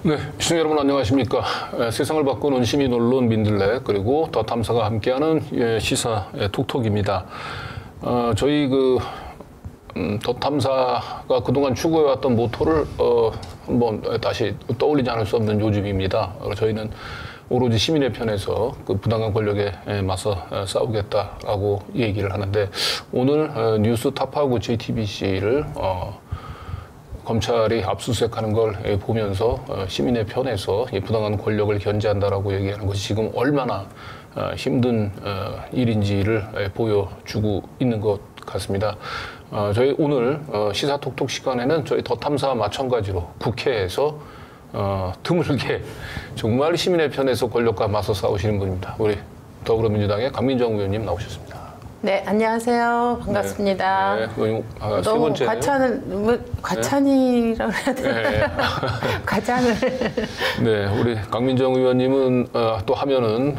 네, 시청자 여러분 안녕하십니까. 세상을 바꾸는 시민 언론 민들레 그리고 더 탐사가 함께하는 시사 톡톡입니다. 저희 더 탐사가 그동안 추구해왔던 모토를 한번 다시 떠올리지 않을 수 없는 요즘입니다. 저희는 오로지 시민의 편에서 그 부당한 권력에 맞서 싸우겠다라고 얘기를 하는데, 오늘 뉴스 타파하고 JTBC를 검찰이 압수수색하는 걸 보면서 시민의 편에서 부당한 권력을 견제한다라고 얘기하는 것이 지금 얼마나 힘든 일인지를 보여주고 있는 것 같습니다. 저희 오늘 시사톡톡 시간에는 저희 더 탐사와 마찬가지로 국회에서 드물게 정말 시민의 편에서 권력과 맞서 싸우시는 분입니다. 우리 더불어민주당의 강민정 의원님 나오셨습니다. 네, 안녕하세요. 반갑습니다. 네, 네. 세 너무 번째. 과찬이라고 해야 되나? 네. 과장을. 네, 우리 강민정 의원님은 또 하면은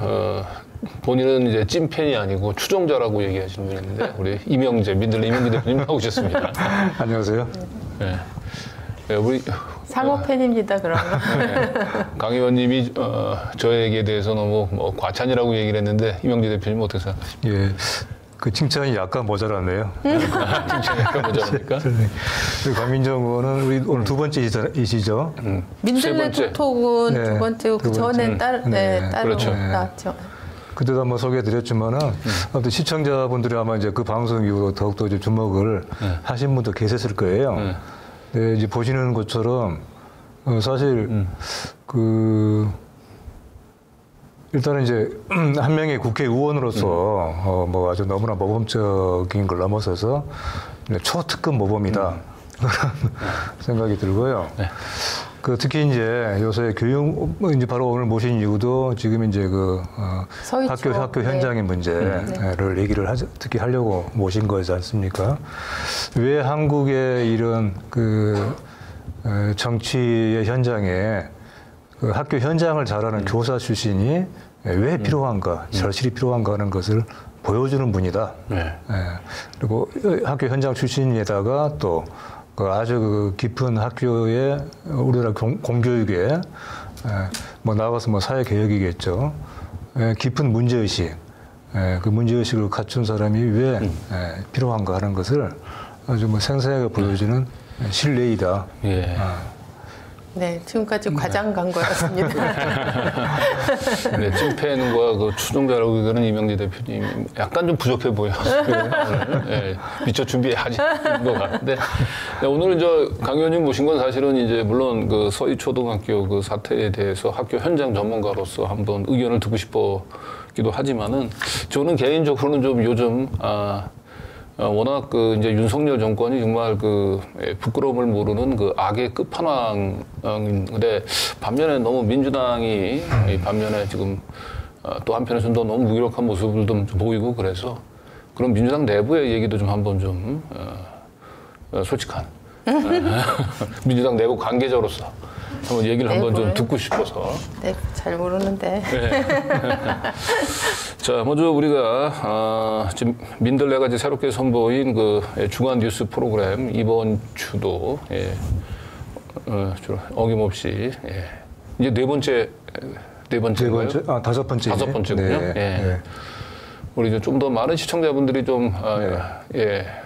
본인은 이제 찐팬이 아니고 추종자라고 얘기하시는 분이 있는데, 우리 이명재, 민들레 이명재 대표님 나오셨습니다. 안녕하세요. 네. 네, 우리 상호 팬입니다, 그러면. 네. 강 의원님이 저에게 대해서 너무 과찬이라고 얘기를 했는데, 이명재 대표님 어떻게 생각하십니까? 예, 그 칭찬이 약간 모자랐네요. 칭찬이 약간 모자랍니까? 강민정 의원은 우리 오늘 두 번째이시죠? 민들레 톡톡은 네, 두 번째고 그 전에 따로 그렇죠. 나왔죠. 그때도 한번 소개해드렸지만은 아무튼 시청자분들이 아마 이제 그 방송 이후로 더욱더 이제 주목을 하신 분도 계셨을 거예요. 네, 이제 보시는 것처럼 사실 일단은 이제 한 명의 국회의원으로서 뭐 아주 너무나 모범적인 걸 넘어서서 초특급 모범이다 그런 생각이 들고요. 네. 특히 이제 요새 교육 이제 바로 오늘 모신 이유도 지금 이제 학교 현장의 문제를 얘기를 특히 하려고 모신 거지 않습니까? 왜 한국의 이런 정치의 현장에 학교 현장을 잘 아는 교사 출신이 왜 필요한가, 절실히 필요한가 하는 것을 보여주는 분이다. 네. 그리고 학교 현장 출신에다가 또 아주 깊은 학교에 우리나라 공교육에 뭐 나가서 뭐 사회 개혁이겠죠. 깊은 문제의식, 그 문제의식을 갖춘 사람이 왜 필요한가 하는 것을 아주 뭐 생생하게 보여주는 실례이다. 예. 네, 지금까지 과장 광고였습니다. 네, 찐팬과 그 추종자라고 얘기하는 이명재 대표님 약간 좀 부족해 보여요. 네, 미처 준비하지 것 같은데, 네, 오늘은 강 의원님 모신 건 사실은 이제 물론 그 서희초등학교 그 사태에 대해서 학교 현장 전문가로서 한번 의견을 듣고 싶었기도 하지만은, 저는 개인적으로는 좀 요즘 워낙 이제 윤석열 정권이 정말 부끄러움을 모르는 악의 끝판왕인데, 반면에 너무 민주당이 반면에 지금 또 한편에서는 너무 무기력한 모습을 좀 보이고, 그래서 그런 민주당 내부의 얘기도 좀 한번 좀 솔직한 민주당 내부 관계자로서 한번 얘기를 한번 좀 듣고 싶어서. 네, 잘 모르는데. 네. 자, 먼저 우리가 지금 민들레가 이제 새롭게 선보인 주간 뉴스 프로그램 이번 주도 어김없이 이제 다섯 번째. 다섯 번째군요. 네. 네. 우리 이제 좀 더 많은 시청자분들이 좀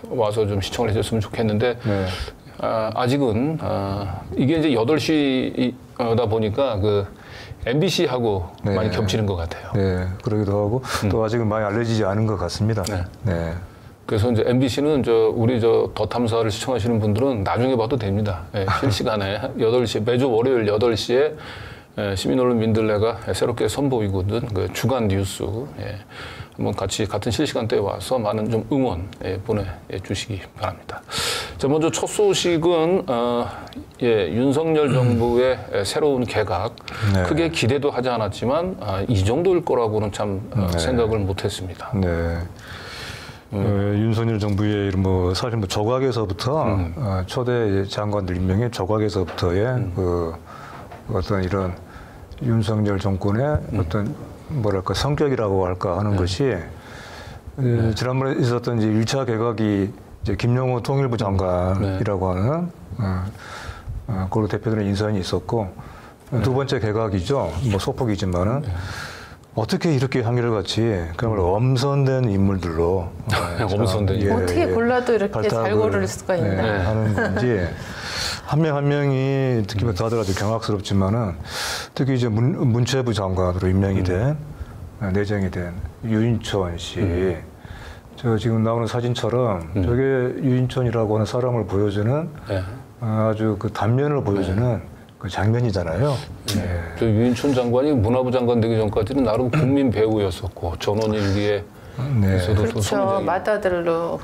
와서 좀 시청을 해줬으면 좋겠는데. 네. 아직은 이게 이제 8시다 보니까 MBC하고 많이 겹치는 것 같아요. 네, 그러기도 하고 또 아직은 많이 알려지지 않은 것 같습니다. 네. 네. 그래서 이제 MBC는 우리 더 탐사를 시청하시는 분들은 나중에 봐도 됩니다. 실시간에 8시, 매주 월요일 8시에 시민언론 민들레가 새롭게 선보이고 있는 주간 뉴스. 한번 같이 같은 실시간대에 와서 많은 좀 응원 보내주시기 바랍니다. 자, 먼저 첫 소식은 윤석열 정부의 새로운 개각. 크게 기대도 하지 않았지만 이 정도일 거라고는 참 생각을 못했습니다. 네. 윤석열 정부의 사실 조각에서부터 초대 장관들 임명의 조각에서부터의 어떤 이런 윤석열 정권의 어떤 성격이라고 할까 하는 것이 지난번에 있었던 이제 1차 개각이 이제 김영호 통일부 장관이라고 하는 그걸로 대표되는 인선이 있었고 두 번째 개각이죠. 뭐 소폭이지만은 어떻게 이렇게 한결같이 그야말로 엄선된 인물들로 엄선된 예, 어떻게 골라도 이렇게 잘 고를 수가 있나 하는 건지 한 명 한 명이 특히 다들 아주 경악스럽지만은 특히 이제 문체부 장관으로 임명이 된 내정이 된 유인천 씨. 저 지금 나오는 사진처럼 저게 유인천이라고 하는 사람을 보여주는 아주 그 단면을 보여주는 그 장면이잖아요. 네. 저 유인천 장관이 문화부 장관 되기 전까지는 나름 국민 배우였었고 전원일기에 그렇죠. 맏아들로.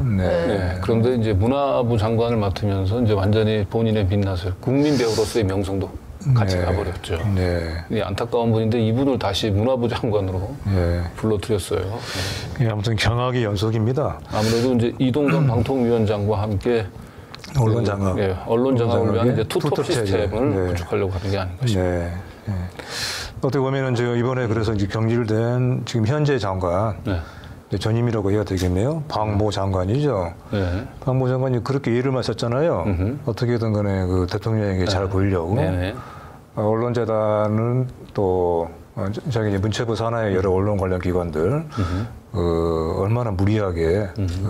그런데 이제 문화부 장관을 맡으면서 이제 완전히 본인의 민낯을 국민 배우로서의 명성도 같이 가버렸죠. 안타까운 분인데 이분을 다시 문화부 장관으로 불러들였어요. 아무튼 경악의 연속입니다. 아무래도 이제 이동관 방통위원장과 함께 언론 장악, 언론 장악을 위한 이제 투톱 시스템을 구축하려고 하는 게 아닌가 싶습니다. 어떻게 보면은 제가 이번에 그래서 이제 경질된 지금 현재 장관. 전임이라고 해야 되겠네요. 박모 장관이죠. 박모 장관이 그렇게 예를 마셨잖아요. 어떻게든 간에 그 대통령에게 잘 보이려고. 언론재단은 또 자기 문체부 산하의 여러 언론 관련 기관들 얼마나 무리하게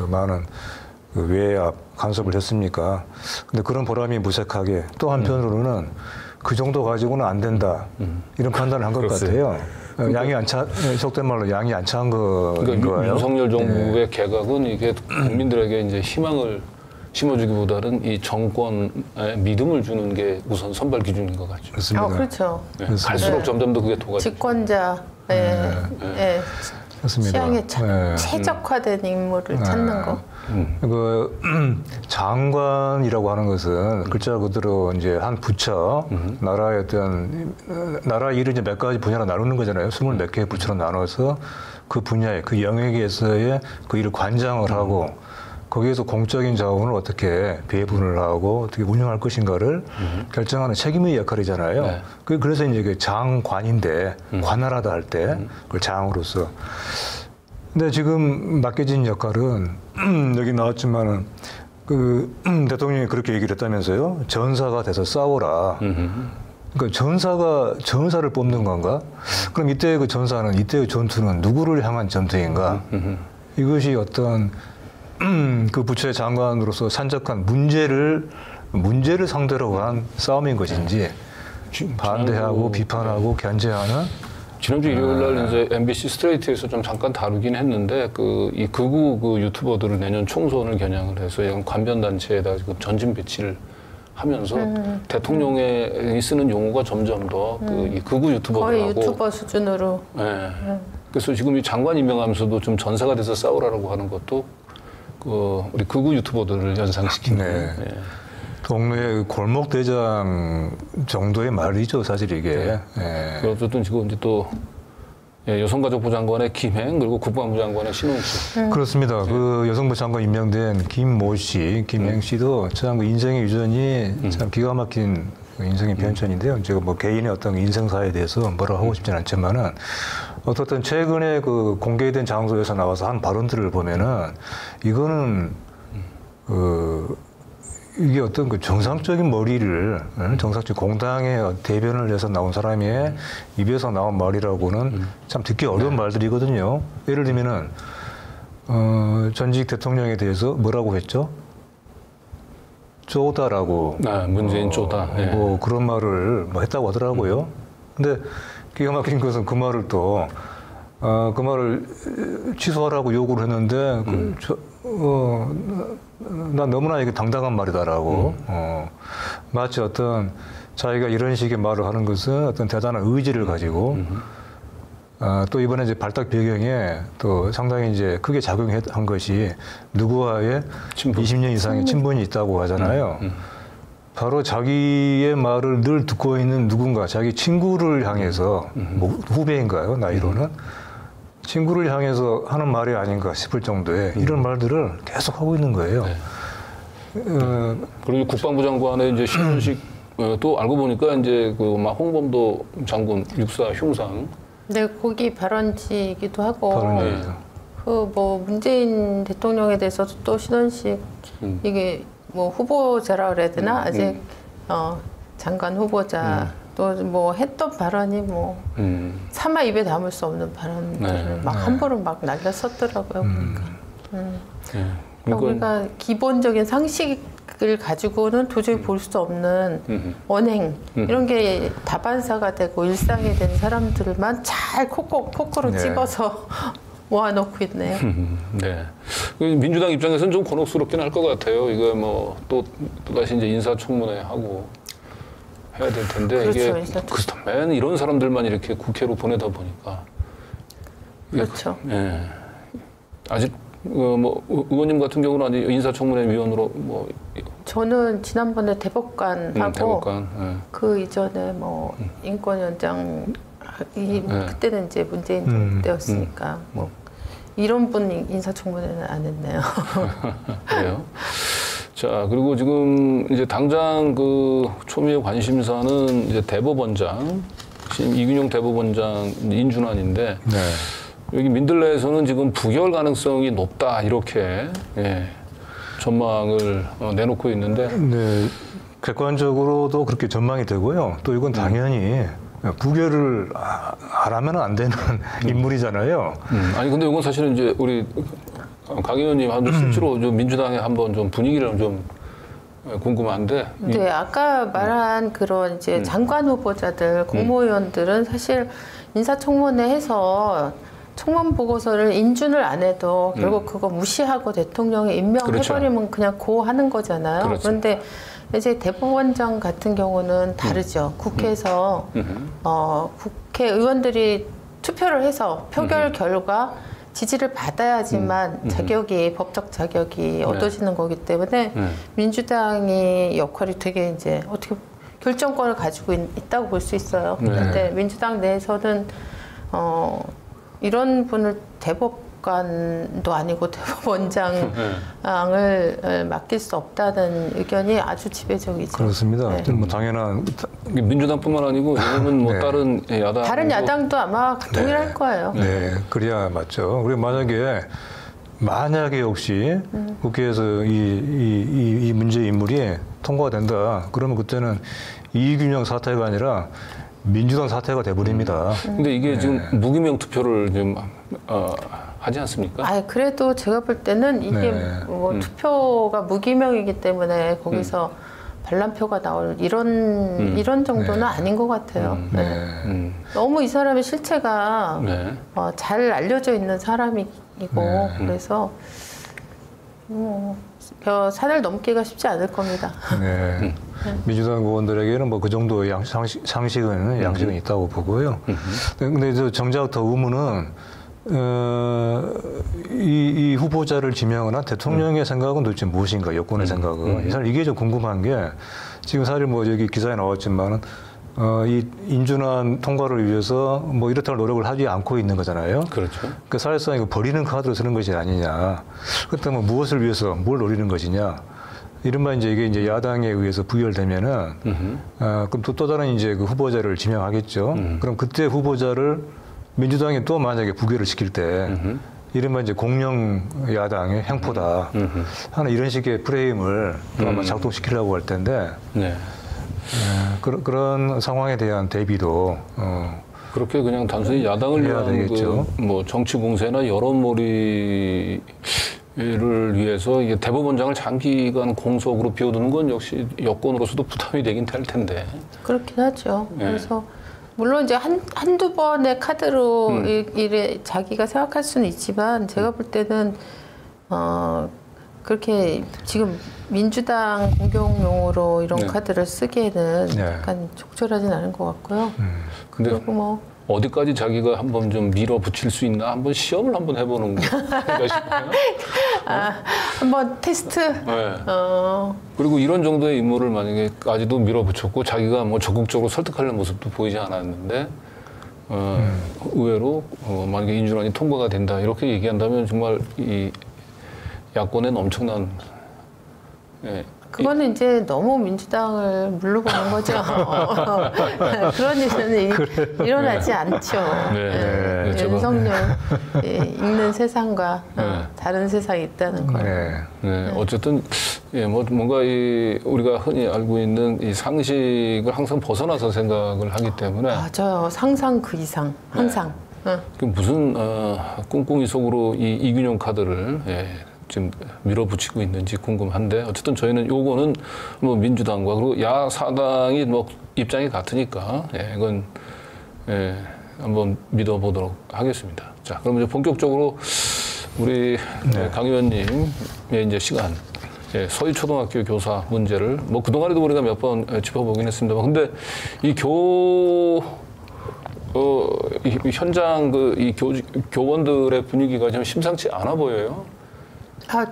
많은 그 외압 간섭을 했습니까? 근데 그런 보람이 무색하게 또 한편으로는 그 정도 가지고는 안 된다 이런 판단을 한 것 같아요. 양이 안 차, 속된 말로 양이 안 차한 거인 거예요. 윤석열 정부의 개각은 이게 국민들에게 이제 희망을 심어주기보다는 이 정권에 믿음을 주는 게 우선 선발 기준인 것 같죠. 그렇습니다. 그렇죠. 갈수록 점점 더 그게 도가. 집권자, 취향에 최적화된 인물을 찾는 거. 그 장관이라고 하는 것은 글자 그대로 이제 한 부처 나라의 어떤 나라 일을 이제 몇 가지 분야로 나누는 거잖아요. 20몇 개의 부처로 나눠서 그 분야에 그 영역에서의 그 일을 관장을 하고 거기에서 공적인 자원을 어떻게 배분을 하고 어떻게 운영할 것인가를 결정하는 책임의 역할이잖아요. 그래서 이제 그 장관인데 관할하다 할 때 그걸 장으로서. 근데 지금 맡겨진 역할은 여기 나왔지만은 그 대통령이 그렇게 얘기를 했다면서요. 전사가 돼서 싸워라. 그러니까 전사를 뽑는 건가? 그럼 이때의 그 전사는 이때의 전투는 누구를 향한 전투인가? 이것이 어떤 그 부처의 장관으로서 산적한 문제를 상대로 한 싸움인 것인지 반대하고 비판하고 견제하는. 지난주 일요일 날 이제 MBC 스트레이트에서 좀 잠깐 다루긴 했는데 이 극우 그 유튜버들을 내년 총선을 겨냥을 해서 이런 관변 단체에다 전진 배치를 하면서 대통령이 쓰는 용어가 점점 더 이 극우 유튜버들하고 거의 유튜버 수준으로. 그래서 지금 이 장관 임명하면서도 좀 전사가 돼서 싸우라고 하는 것도 우리 극우 유튜버들을 연상시키는. 동네의 골목 대장 정도의 말이죠, 사실 이게. 어쨌든 지금 이제 또 여성가족부 장관의 김행 그리고 국방부 장관의 신홍식. 그렇습니다. 그 여성부 장관 임명된 김모 씨, 김행 씨도 참 그 인생의 유전이 참 기가 막힌 인생의 편찬인데요. 제가 뭐 개인의 어떤 인생사에 대해서 뭐라 하고 싶진 않지만은 어떻든 최근에 그 공개된 장소에서 나와서 한 발언들을 보면은 이거는 이게 어떤 그 정상적인 머리를 정상적 공당의 대변을 해서 나온 사람의 입에서 나온 말이라고는 참 듣기 어려운 말들이거든요. 예를 들면은 전직 대통령에 대해서 뭐라고 했죠? 쪼다라고. 문재인 쪼다. 뭐 그런 말을 뭐 했다고 하더라고요. 근데 기가 막힌 것은 그 말을 또 그 말을 취소하라고 요구를 했는데 난 너무나 이게 당당한 말이다라고 마치 어떤 자기가 이런 식의 말을 하는 것은 어떤 대단한 의지를 가지고 또 이번에 이제 발탁 배경에 또 상당히 이제 크게 작용한 것이 누구와의 친분. 20년 이상의 친분이 있다고 하잖아요. 바로 자기의 말을 늘 듣고 있는 누군가, 자기 친구를 향해서 뭐 후배인가요, 나이로는? 친구를 향해서 하는 말이 아닌가 싶을 정도의 이런 말들을 계속 하고 있는 거예요. 그리고 국방부 장관의 이제 신원식 또 알고 보니까 이제 그 막 홍범도 장군 육사 흉상. 네, 거기 발언지이기도 하고. 발언지죠. 그 뭐 문재인 대통령에 대해서도 또 신원식 이게 뭐 후보자라 그래야 되나 아직 장관 후보자도 또 뭐 했던 발언이 뭐 차마 입에 담을 수 없는 발언들을 네. 막 함부로 막 날려 썼더라고요. 그러니까. 예. 그러니까 우리가 기본적인 상식을 가지고는 도저히 볼 수 없는 언행 이런 게 다반사가 되고 일상이 된 사람들만 잘 포크로 네. 집어서 모아놓고 있네요. 네. 민주당 입장에서는 좀 곤혹스럽긴 할 것 같아요. 이거 뭐 또 다시 이제 인사청문회 하고 해야 될 텐데 그렇죠, 이게 맨 이런 사람들만 이렇게 국회로 보내다 보니까 그렇죠. 예. 아직 뭐 의원님 같은 경우는 아직 인사청문회 위원으로 뭐 저는 지난번에 대법관하고 대법관 그 이전에 뭐 인권위원장 그때는 이제 문재인 때였으니까 뭐 이런 분 인사청문회는 안 했네요. 그래요. 자, 그리고 지금 이제 당장 그 초미의 관심사는 이제 대법원장, 이균용 대법원장 인준안인데 네. 여기 민들레에서는 지금 부결 가능성이 높다 이렇게 전망을 내놓고 있는데 네. 객관적으로도 그렇게 전망이 되고요. 또 이건 당연히 부결을 안 하면 안 되는 인물이잖아요. 아니 근데 이건 사실은 이제 우리 강 의원님 한번 실제로 좀 민주당의 한번 좀 분위기를 좀 궁금한데. 네, 아까 말한 그런 이제 장관 후보자들, 국무위원들은 사실 인사청문회해서 청문 보고서를 인준을 안 해도 결국 그거 무시하고 대통령이 임명해버리면 그렇죠. 그냥 고하는 거잖아요. 그렇죠. 그런데 이제 대법원장 같은 경우는 다르죠. 국회에서 국회의원들이 투표를 해서 표결 결과 지지를 받아야지만 자격이 법적 자격이 얻어지는 거기 때문에 민주당이 역할이 되게 이제 어떻게 결정권을 가지고 있다고 볼 수 있어요. 그런데 민주당 내에서는 이런 분을 대법관도 아니고 대법원장을 맡길 수 없다는 의견이 아주 지배적이죠. 그렇습니다. 네. 뭐 당연한 민주당뿐만 아니고 이거는 뭐 네. 다른 야당도 아마 동일할 거예요. 네, 그래야 맞죠. 그리고 만약에 혹시 국회에서 이 문제 인물이 통과가 된다. 그러면 그때는 이균영 사태가 아니라 민주당 사태가 돼버립니다. 근데 이게 지금 무기명 투표를 좀 하지 않습니까? 아, 그래도 제가 볼 때는 이게 뭐 투표가 무기명이기 때문에 거기서 반란표가 나올 이런 정도는 아닌 것 같아요. 너무 이 사람의 실체가 잘 알려져 있는 사람이고 그래서 산을 넘기가 쉽지 않을 겁니다. 네. 민주당 의원들에게는 뭐 그 정도의 양식은 있다고 보고요. 근데 정작 더 의문은 이 후보자를 지명한 대통령의 생각은 도대체 무엇인가, 여권의 생각은. 사실 이게 좀 궁금한 게 지금 사실 뭐 여기 기사에 나왔지만은 이 인준안 통과를 위해서 뭐 이렇다 할 노력을 하지 않고 있는 거잖아요. 그렇죠. 그 사실상 이거 버리는 카드로 쓰는 것이 아니냐. 그렇다면 무엇을 위해서 뭘 노리는 것이냐. 이른바 이게 이제 야당에 의해서 부결되면은 그럼 또 다른 이제 그 후보자를 지명하겠죠. 그럼 그때 후보자를 민주당이 또 만약에 부결을 시킬 때 이른바 이제 공영 야당의 횡포다 하는 이런 식의 프레임을 또 아마 작동시키려고 할 텐데 그런 상황에 대한 대비도 그렇게 그냥 단순히 야당을 위한 뭐 정치 공세나 여론몰이를 위해서 이게 대법원장을 장기간 공석으로 비워두는 건 역시 여권으로서도 부담이 되긴 될 텐데. 그렇긴 하죠. 그래서 물론 이제 한두 번의 카드로 자기가 생각할 수는 있지만 제가 볼 때는 그렇게 지금 민주당 공격용으로 이런 카드를 쓰기에는 약간 적절하진 않은 것 같고요. 근데 그리고 뭐 어디까지 자기가 한번 좀 밀어붙일 수 있나 한번 시험을 한번 해보는 거 싶어요. 한번 테스트. 네. 그리고 이런 정도의 인물을 만약에까지도 밀어붙였고 자기가 뭐 적극적으로 설득하려는 모습도 보이지 않았는데 의외로 만약에 인준안이 통과가 된다 이렇게 얘기한다면 정말 이 야권엔 엄청난 그거는 이제 너무 민주당을 물러보는 거죠. 그런 일은 일어나지 않죠. 네. 윤석열 읽는 세상과 다른 세상이 있다는 거예요. 어쨌든 뭐 뭔가 우리가 흔히 알고 있는 이 상식을 항상 벗어나서 생각을 하기 때문에 맞아요. 상상 그 이상 항상. 그 무슨 꿍꿍이 속으로 이 이균용 카드를 지금 밀어붙이고 있는지 궁금한데 어쨌든 저희는 요거는 뭐 민주당과 그리고 야사당이 뭐 입장이 같으니까 이건 한번 믿어보도록 하겠습니다. 자, 그럼 이제 본격적으로 우리 강 의원님의 이제 시간 서희초등학교 교사 문제를 뭐 그동안에도 우리가 몇 번 짚어보긴 했습니다만 근데 이 현장 이 교원들의 분위기가 좀 심상치 않아 보여요.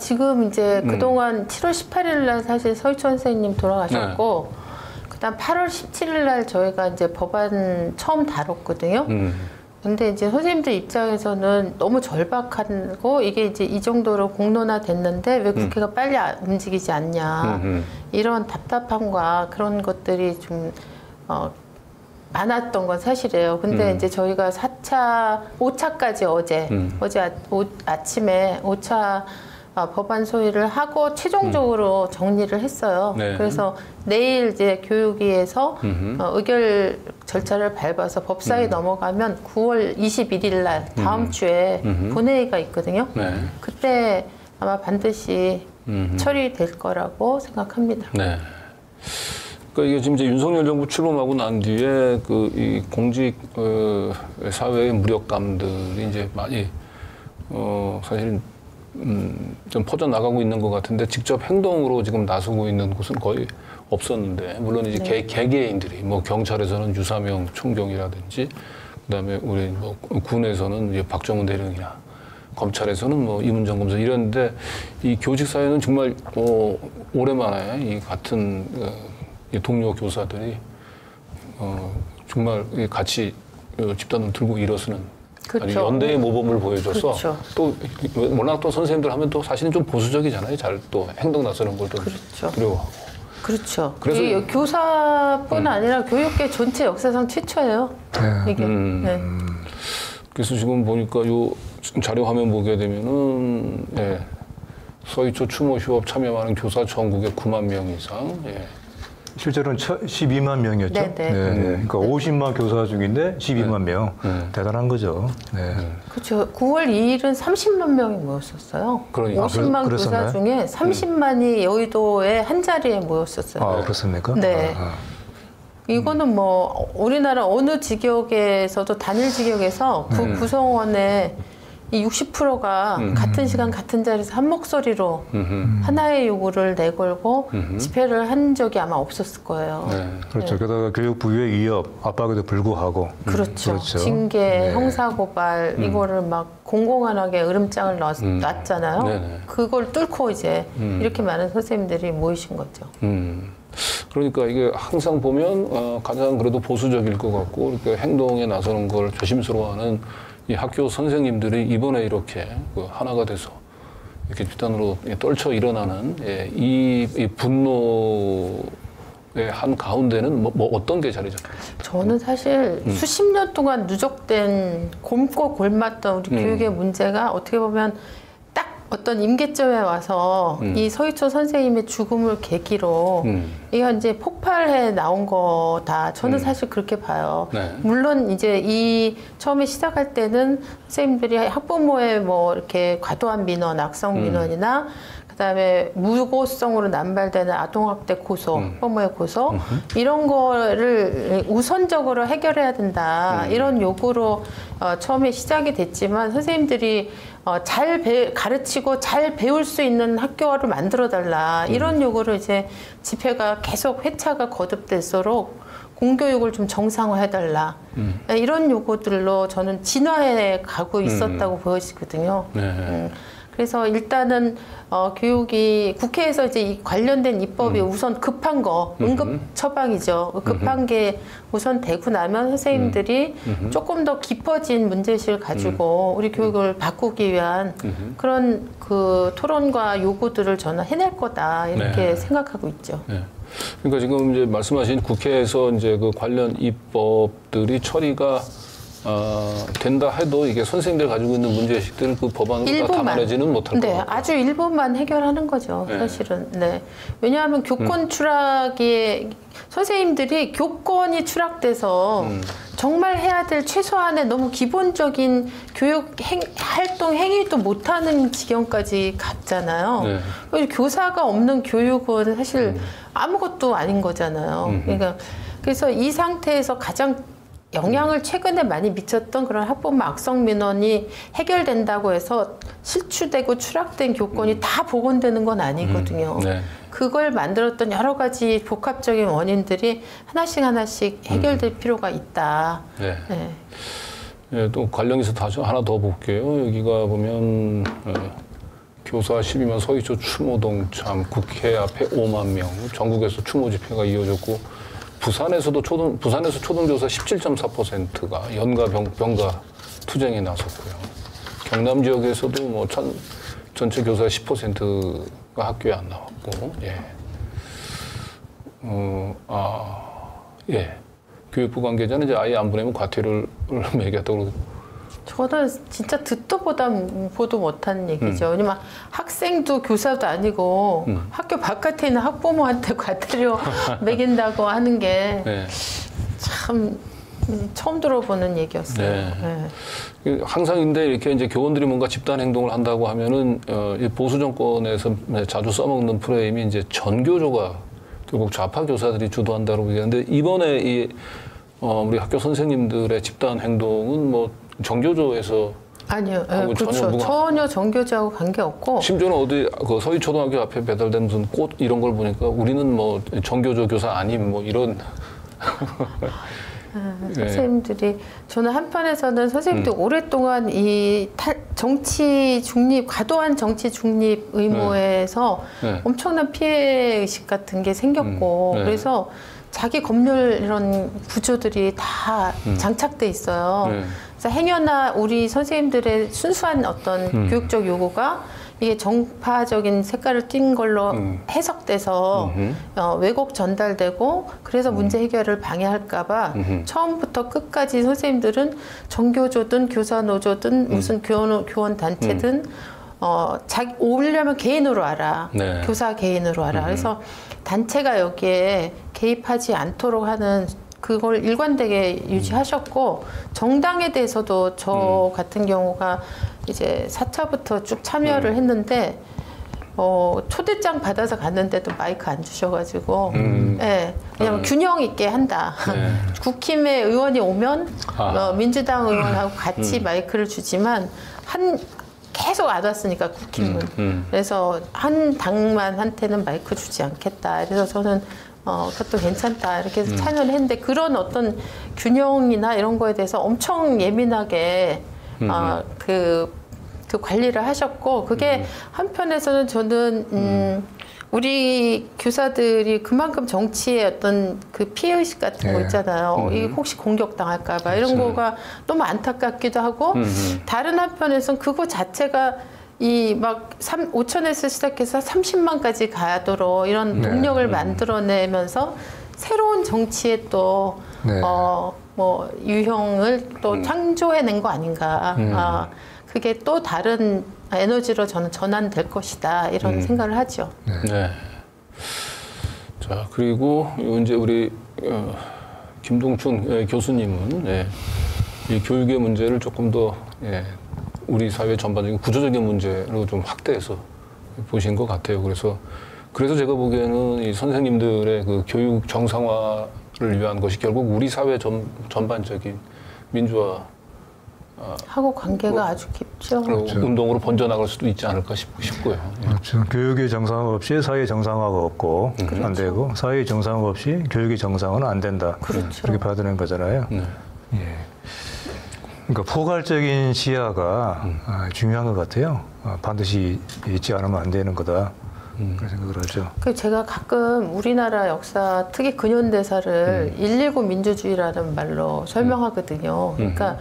지금 이제 그동안 7월 18일 날 사실 서희초 선생님 돌아가셨고, 그다음 8월 17일 날 저희가 이제 법안 처음 다뤘거든요. 근데 이제 선생님들 입장에서는 너무 절박하고 이게 이제 이 정도로 공론화 됐는데 왜 국회가 빨리 움직이지 않냐. 이런 답답함과 그런 것들이 좀, 많았던 건 사실이에요. 근데 이제 저희가 5차까지 어제 아침에 5차 법안 소위를 하고 최종적으로 정리를 했어요. 그래서 내일 이제 교육위에서 의결 절차를 밟아서 법사위 넘어가면 9월 21일 날 다음 주에 본회의가 있거든요. 그때 아마 반드시 처리될 거라고 생각합니다. 그러니까 이게 지금 이제 윤석열 정부 출범하고 난 뒤에 이 공직 사회의 무력감들이 이제 많이 사실 좀 퍼져 나가고 있는 것 같은데 직접 행동으로 지금 나서고 있는 곳은 거의 없었는데 물론 이제 개개인들이 뭐 경찰에서는 유사명 총경이라든지 그다음에 우리 뭐 군에서는 이제 박정훈 대령이나 검찰에서는 뭐 이문정 검사 이랬는데 이 교직 사회는 정말 오랜만에 이 같은 이 동료 교사들이 정말 같이 집단을 들고 일어서는 아주 연대의 모범을 보여줘서 또 워낙 또 선생님들 하면 또 사실은 좀 보수적이잖아요. 잘 또 행동 나서는 걸 또 두려워하고. 그렇죠. 그래서 교사뿐 아니라 교육계 전체 역사상 최초예요. 이게. 그래서 지금 보니까 요 자료 화면 보게 되면은 서희초 추모 휴업 참여하는 교사 전국에 9만 명 이상. 실제로는 12만 명이었죠. 그러니까 50만 교사 중인데 12만 명. 대단한 거죠. 그렇죠. 9월 2일은 30만 명이 모였었어요. 50만 교사 중에 30만이 여의도에 한 자리에 모였었어요. 그렇습니까? 네. 이거는 뭐 우리나라 어느 직역에서도 단일 직역에서 구성원의 이 60%가 같은 시간 같은 자리에서 한 목소리로 하나의 요구를 내걸고 집회를 한 적이 아마 없었을 거예요. 그렇죠. 게다가 교육부의 위협, 압박에도 불구하고. 그렇죠. 징계, 형사고발 이거를 막 공공연하게 으름장을 놨잖아요. 그걸 뚫고 이제 이렇게 많은 선생님들이 모이신 거죠. 그러니까 이게 항상 보면 가장 그래도 보수적일 것 같고 이렇게 행동에 나서는 걸 조심스러워하는 이 학교 선생님들이 이번에 이렇게 하나가 돼서 이렇게 집단으로 떨쳐 일어나는 이 분노의 한 가운데는 뭐 어떤 게 자리 잡혀요? 저는 사실 수십 년 동안 누적된 곪고 골맞던 우리 교육의 문제가 어떻게 보면 딱 어떤 임계점에 와서 이 서희초 선생님의 죽음을 계기로 이게 이제 폭발해 나온 거다. 저는 사실 그렇게 봐요. 물론 이제 이 처음에 시작할 때는 선생님들이 학부모의 뭐 이렇게 과도한 민원, 악성 민원이나 그다음에 무고성으로 남발되는 아동학대 고소, 학부모의 고소 이런 거를 우선적으로 해결해야 된다. 이런 요구로 처음에 시작이 됐지만 선생님들이 잘 가르치고 잘 배울 수 있는 학교를 만들어달라. 이런 요구를 이제 집회가 계속 회차가 거듭될수록 공교육을 좀 정상화해달라. 이런 요구들로 저는 진화해 가고 있었다고 보여지거든요. 그래서 일단은 교육이 국회에서 이제 이 관련된 입법이 우선 급한 거 응급 처방이죠. 급한 게 우선 되고 나면 선생님들이 조금 더 깊어진 문제의식을 가지고 우리 교육을 바꾸기 위한 그런 그 토론과 요구들을 저는 해낼 거다 이렇게 생각하고 있죠. 그러니까 지금 이제 말씀하신 국회에서 이제 그 관련 입법들이 처리가 된다 해도 이게 선생님들 가지고 있는 문제의식들을 그 법안으로 다 담아내지는 못할 것 같아요. 아주 일부만 해결하는 거죠, 사실은. 네. 왜냐하면 교권 추락이 선생님들이 교권이 추락돼서 정말 해야 될 최소한의 너무 기본적인 교육 활동 행위도 못하는 지경까지 갔잖아요. 교사가 없는 교육은 사실 아무것도 아닌 거잖아요. 그러니까 그래서 이 상태에서 가장 영향을 최근에 많이 미쳤던 그런 학부모 악성 민원이 해결된다고 해서 실추되고 추락된 교권이 다 복원되는 건 아니거든요. 그걸 만들었던 여러 가지 복합적인 원인들이 하나씩 해결될 필요가 있다. 또 관련해서 다시 하나 더 볼게요. 여기가 보면 교사 12만 서희초 추모 동참, 국회 앞에 5만 명, 전국에서 추모 집회가 이어졌고 부산에서 초등교사 17.4%가 연가 병가 투쟁에 나섰고요. 경남 지역에서도 뭐 전체 교사 10%가 학교에 안 나왔고, 교육부 관계자는 이제 아예 안 보내면 과태료를 매겼다고 그러고. 저는 진짜 듣도 보도 못한 얘기죠. 왜냐면 학생도 교사도 아니고 학교 바깥에 있는 학부모한테 과태료 매긴다고 하는 게 참 처음 들어보는 얘기였어요. 항상 근데 이렇게 이제 교원들이 뭔가 집단 행동을 한다고 하면은 보수 정권에서 자주 써먹는 프레임이 이제 전교조가 결국 좌파 교사들이 주도한다고 얘기하는데 이번에 우리 학교 선생님들의 집단 행동은 뭐 정교조에서 아니요, 그렇죠. 전혀 정교조하고 관계 없고. 심지어는 어디 그 서희초등학교 앞에 배달된 무슨 꽃 이런 걸 보니까 우리는 뭐 정교조 교사 아님 뭐 이런. 선생님들이 저는 한편에서는 선생님들이 오랫동안 이 정치 중립 과도한 정치 중립 의무에서 엄청난 피해 의식 같은 게 생겼고 그래서 자기 검열 이런 구조들이 다 장착돼 있어요. 그래서 행여나 우리 선생님들의 순수한 어떤 교육적 요구가 이게 정파적인 색깔을 띈 걸로 해석돼서 왜곡 전달되고 그래서 문제 해결을 방해할까봐 처음부터 끝까지 선생님들은 정교조든 교사노조든 무슨 교원 단체든 오려면 개인으로 알아. 교사 개인으로 알아. 그래서 단체가 여기에 개입하지 않도록 하는 그걸 일관되게 유지하셨고 정당에 대해서도 저 같은 경우가 이제 4차부터 쭉 참여를 했는데 초대장 받아서 갔는데도 마이크 안 주셔가지고 왜냐면 균형 있게 한다. 국힘의 의원이 오면 민주당 의원하고 같이 마이크를 주지만 계속 안 왔으니까 국힘은 그래서 한 당만한테는 마이크 주지 않겠다. 그래서 저는 그것도 괜찮다 이렇게 해서 참여를 했는데 그런 어떤 균형이나 이런 거에 대해서 엄청 예민하게 그 관리를 하셨고 그게 한편에서는 저는 우리 교사들이 그만큼 정치의 어떤 그 피해의식 같은 거 있잖아요. 이게 혹시 공격당할까봐 이런 거가 너무 안타깝기도 하고 다른 한편에서는 그거 자체가 이 막 5천에서 시작해서 30만까지 가도록 이런 동력을 만들어내면서 새로운 정치에 또 뭐 유형을 또 창조해낸 거 아닌가. 그게 또 다른 에너지로 저는 전환될 것이다 이런 생각을 하죠. 자 그리고 이제 우리 김동춘 교수님은 이 교육의 문제를 조금 더 우리 사회 전반적인 구조적인 문제로 좀 확대해서 보신 것 같아요. 그래서 제가 보기에는 이 선생님들의 그 교육 정상화를 위한 것이 결국 우리 사회 전반적인 민주화 하고 관계가 아주 깊죠. 그렇죠. 운동으로 번져나갈 수도 있지 않을까 싶고요. 그렇죠. 교육의 정상화 없이 사회 정상화가 없고 안 되고 사회 정상화 없이 교육의 정상화는 안 된다. 그렇게 받아낸 거잖아요. 그러니까 포괄적인 시야가 중요한 것 같아요. 반드시 있지 않으면 안 되는 거다. 그런 생각을 하죠. 제가 가끔 우리나라 역사, 특히 근현대사를 119 민주주의라는 말로 설명하거든요. 그러니까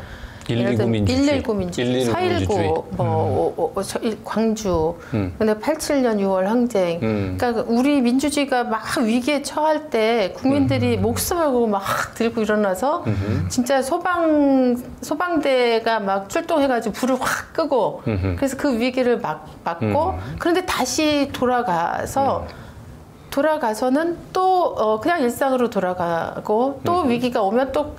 119 민주주의, 119 민주주의, 4.19 광주, 근데 87년 6월 항쟁. 그러니까 우리 민주주의가 막 위기에 처할 때 국민들이 목숨을 걸고 막 들고 일어나서 진짜 소방대가 막 출동해가지고 불을 확 끄고 그래서 그 위기를 막고 그런데 다시 돌아가서는 또 그냥 일상으로 돌아가고 또 위기가 오면 또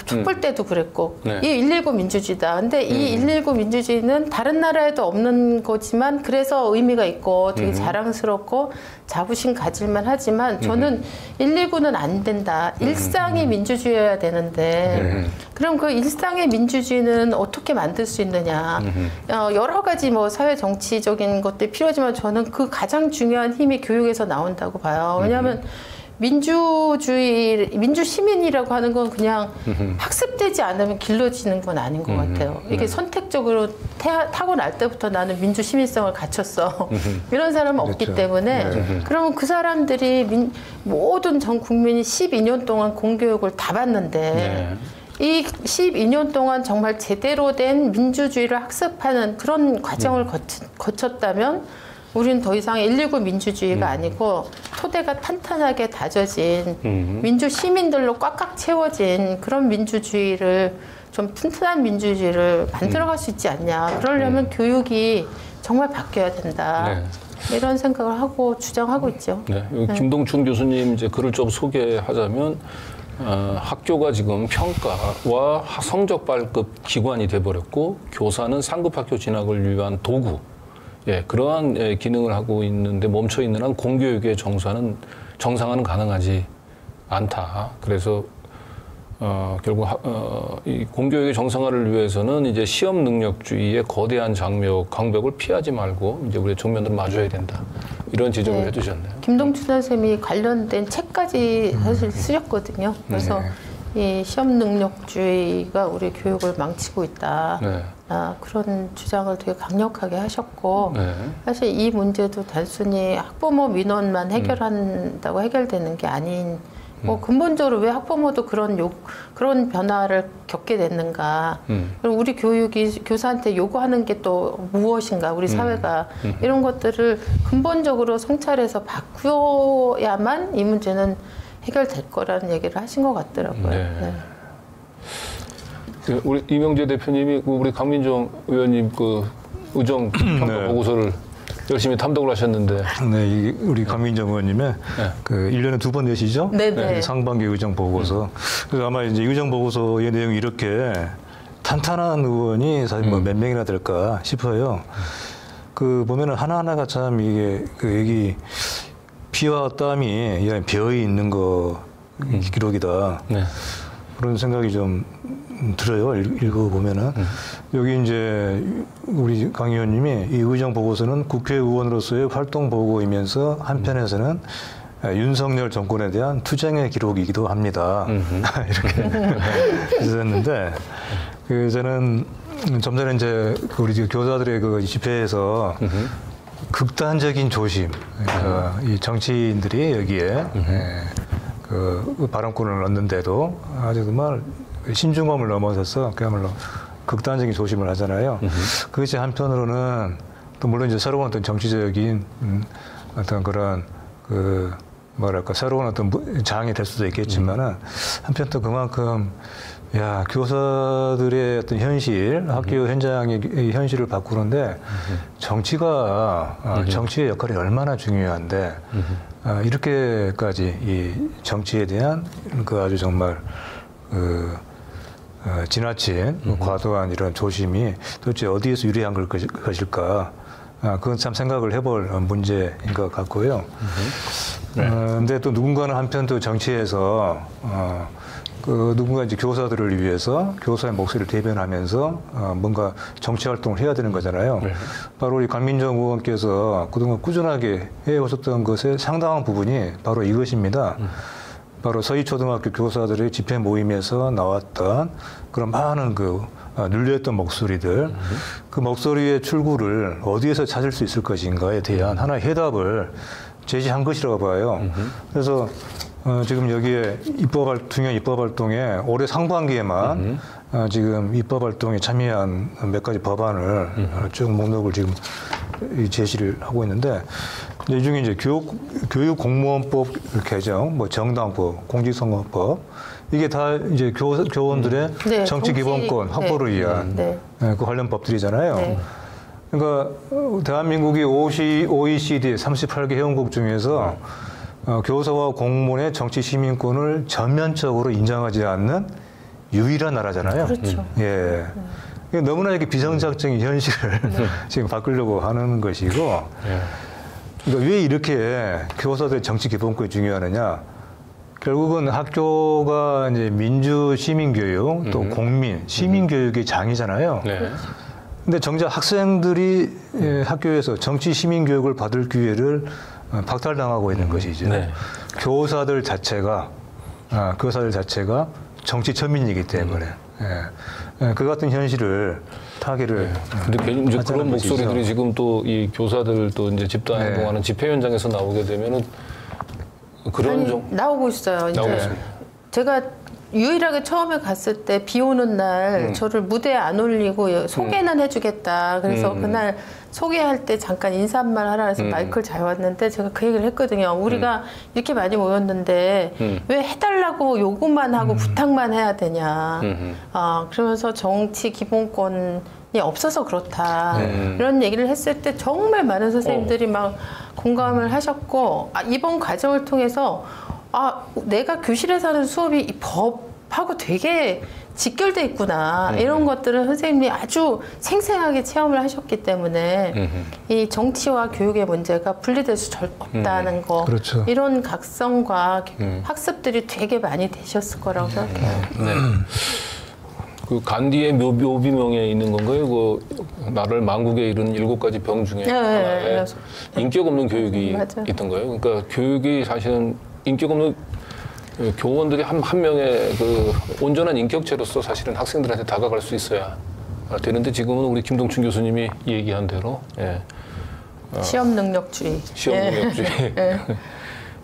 촛불 때도 그랬고 이 119 민주주의다. 근데 이 119 민주주의는 다른 나라에도 없는 거지만 그래서 의미가 있고 되게 자랑스럽고 자부심 가질만 하지만 저는 119는 안 된다. 일상이 민주주의여야 되는데 그럼 그 일상의 민주주의는 어떻게 만들 수 있느냐. 여러 가지 뭐 사회 정치적인 것들이 필요하지만 저는 그 가장 중요한 힘이 교육에서 나온다고 봐요. 왜냐하면 민주시민이라고 하는 건 그냥 학습되지 않으면 길러지는 건 아닌 것 같아요. 이게 선택적으로 타고날 때부터 나는 민주시민성을 갖췄어. 이런 사람은 없기 때문에 그러면 그 사람들이 모든 전 국민이 12년 동안 공교육을 다 받는데 이 12년 동안 정말 제대로 된 민주주의를 학습하는 그런 과정을 거쳤다면 우리는 더 이상 119 민주주의가 아니고 토대가 탄탄하게 다져진 민주 시민들로 꽉꽉 채워진 그런 민주주의를 좀 튼튼한 민주주의를 만들어갈 수 있지 않냐. 그러려면 교육이 정말 바뀌어야 된다. 이런 생각을 하고 주장하고 있죠. 네. 김동춘 교수님 이제 글을 좀 소개하자면 학교가 지금 평가와 성적 발급 기관이 돼버렸고 교사는 상급 학교 진학을 위한 도구. 그러한 기능을 하고 있는데 멈춰 있는 한 공교육의 정상화는 가능하지 않다. 그래서 결국 이 공교육의 정상화를 위해서는 이제 시험 능력주의의 거대한 강벽을 피하지 말고 이제 우리 정면으로 마주해야 된다. 이런 지적을 해주셨네요. 김동춘 선생님이 관련된 책까지 사실 쓰셨거든요. 그래서 이 시험 능력주의가 우리 교육을 망치고 있다. 그런 주장을 되게 강력하게 하셨고 사실 이 문제도 단순히 학부모 민원만 해결한다고 해결되는 게 아닌 뭐 근본적으로 왜 학부모도 그런 변화를 겪게 됐는가? 그리고 우리 교육이 교사한테 요구하는 게 또 무엇인가? 우리 사회가 이런 것들을 근본적으로 성찰해서 바꾸어야만 이 문제는 해결될 거라는 얘기를 하신 것 같더라고요. 우리 이명재 대표님이 우리 강민정 의원님 그 의정 평가 보고서를 열심히 탐독을 하셨는데. 우리 강민정 의원님의 그 1년에 2번 내시죠? 상반기 의정 보고서. 그래서 아마 이제 의정 보고서의 내용이 이렇게 탄탄한 의원이 사실 뭐 몇 명이나 될까 싶어요. 그 보면은 하나하나가 참 이게 그 여기 피와 땀이 배어 있는 거 기록이다. 그런 생각이 좀 들어요. 읽어보면은. 여기 이제 우리 강 의원님이 이 의정 보고서는 국회의원으로서의 활동 보고이면서 한편에서는 윤석열 정권에 대한 투쟁의 기록이기도 합니다. 이렇게 했는데 저는 좀 전에 이제 우리 교사들의 그 집회에서 극단적인 조심, 그러니까 이 정치인들이 여기에 그 발언권을 얻는데도 아주 정말 신중함을 넘어서서 그야말로 극단적인 조심을 하잖아요. 그것이 한편으로는 또 물론 이제 새로운 어떤 정치적인 어떤 그런 그 뭐랄까 새로운 어떤 장이 될 수도 있겠지만은 한편 또 그만큼 교사들의 어떤 현실, 학교 현장의 현실을 바꾸는데 정치가 정치의 역할이 얼마나 중요한데 이렇게까지 이 정치에 대한 그 아주 정말 그 지나친 과도한 이런 조심이 도대체 어디에서 유리한 것일까? 그건 참 생각을 해볼 문제인 것 같고요. 근데 또 누군가는 한편 또 정치에서 그 누군가 이제 교사들을 위해서 교사의 목소리를 대변하면서 뭔가 정치 활동을 해야 되는 거잖아요. 바로 우리 강민정 의원께서 그동안 꾸준하게 해오셨던 것의 상당한 부분이 바로 이것입니다. 바로 서희초등학교 교사들의 집회 모임에서 나왔던 그런 많은 그 눌려있던 목소리들, 그 목소리의 출구를 어디에서 찾을 수 있을 것인가에 대한 하나의 해답을 제시한 것이라고 봐요. 그래서 지금 여기에 중요한 입법 활동에 올해 상반기에만 지금 입법 활동에 참여한 몇 가지 법안을 쭉 목록을 지금 제시를 하고 있는데 이 중에 이제 교육공무원법 개정, 뭐 정당법, 공직선거법 이게 다 이제 교원들의 네, 정치 기본권 확보를 위한 그 관련 법들이잖아요. 네. 그러니까 대한민국이 OECD 38개 회원국 중에서 교사와 공무원의 정치 시민권을 전면적으로 인정하지 않는 유일한 나라잖아요. 그렇죠. 예. 너무나 이렇게 비정상적인 현실을 지금 바꾸려고 하는 것이고, 그러니까 왜 이렇게 교사들의 정치 기본권이 중요하느냐? 결국은 학교가 이제 민주 시민교육 또 국민 시민교육의 장이잖아요. 네. 근데 정작 학생들이 학교에서 정치 시민교육을 받을 기회를 박탈당하고 있는 것이죠. 네. 교사들 자체가 정치 천민이기 때문에 그 같은 현실을 타개를. 근데 괜히 이제 그런 목소리들이 지금 또 이 교사들 또 이제 집단 행동하는 집회 현장에서 나오게 되면은 그런 좀 나오고 있어요. 이제 나오고 있습니다. 제가 유일하게 처음에 갔을 때 비 오는 날 저를 무대에 안 올리고 소개는 해주겠다. 그래서 그날 소개할 때 잠깐 인사 한 말 하라 해서 마이크를 잘 왔는데 제가 그 얘기를 했거든요. 우리가 이렇게 많이 모였는데 왜 해달라고 요구만 하고 부탁만 해야 되냐. 그러면서 정치 기본권이 없어서 그렇다. 이런 얘기를 했을 때 정말 많은 선생님들이 막 공감을 하셨고 이번 과정을 통해서 내가 교실에서 하는 수업이 이 법하고 되게 직결돼 있구나. 이런 것들은 선생님이 아주 생생하게 체험을 하셨기 때문에 이 정치와 교육의 문제가 분리될 수 없다는 거. 그렇죠. 이런 각성과 학습들이 되게 많이 되셨을 거라고 생각해요. 네. 그 간디의 묘비명에 있는 건가요? 그 나를 만국에 이른 7가지 병 중에 하나에 인격 없는 교육이 있던가요? 그러니까 교육이 사실은 인격 없는 교원들이 한 명의 그 온전한 인격체로서 사실은 학생들한테 다가갈 수 있어야 되는데 지금은 우리 김동춘 교수님이 얘기한 대로 시험 능력주의.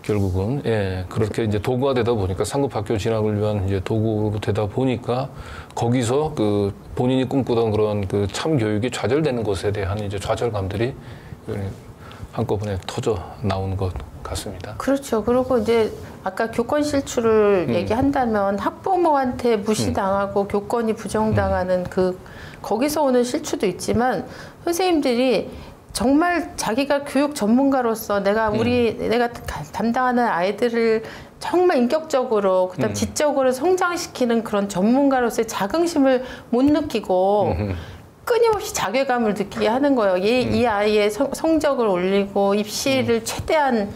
결국은 그렇게 이제 도구가 되다 보니까 상급 학교 진학을 위한 이제 도구로 되다 보니까 거기서 그 본인이 꿈꾸던 그런 그 참 교육이 좌절되는 것에 대한 이제 좌절감들이 한꺼번에 터져 나온 것 같습니다. 그렇죠. 그리고 이제 아까 교권 실추를 얘기한다면 학부모한테 무시당하고 교권이 부정당하는 거기서 오는 실추도 있지만 선생님들이 정말 자기가 교육 전문가로서 내가 담당하는 아이들을 정말 인격적으로 그다음 지적으로 성장시키는 그런 전문가로서의 자긍심을 못 느끼고 끊임없이 자괴감을 느끼게 하는 거예요. 이 아이의 성적을 올리고 입시를 최대한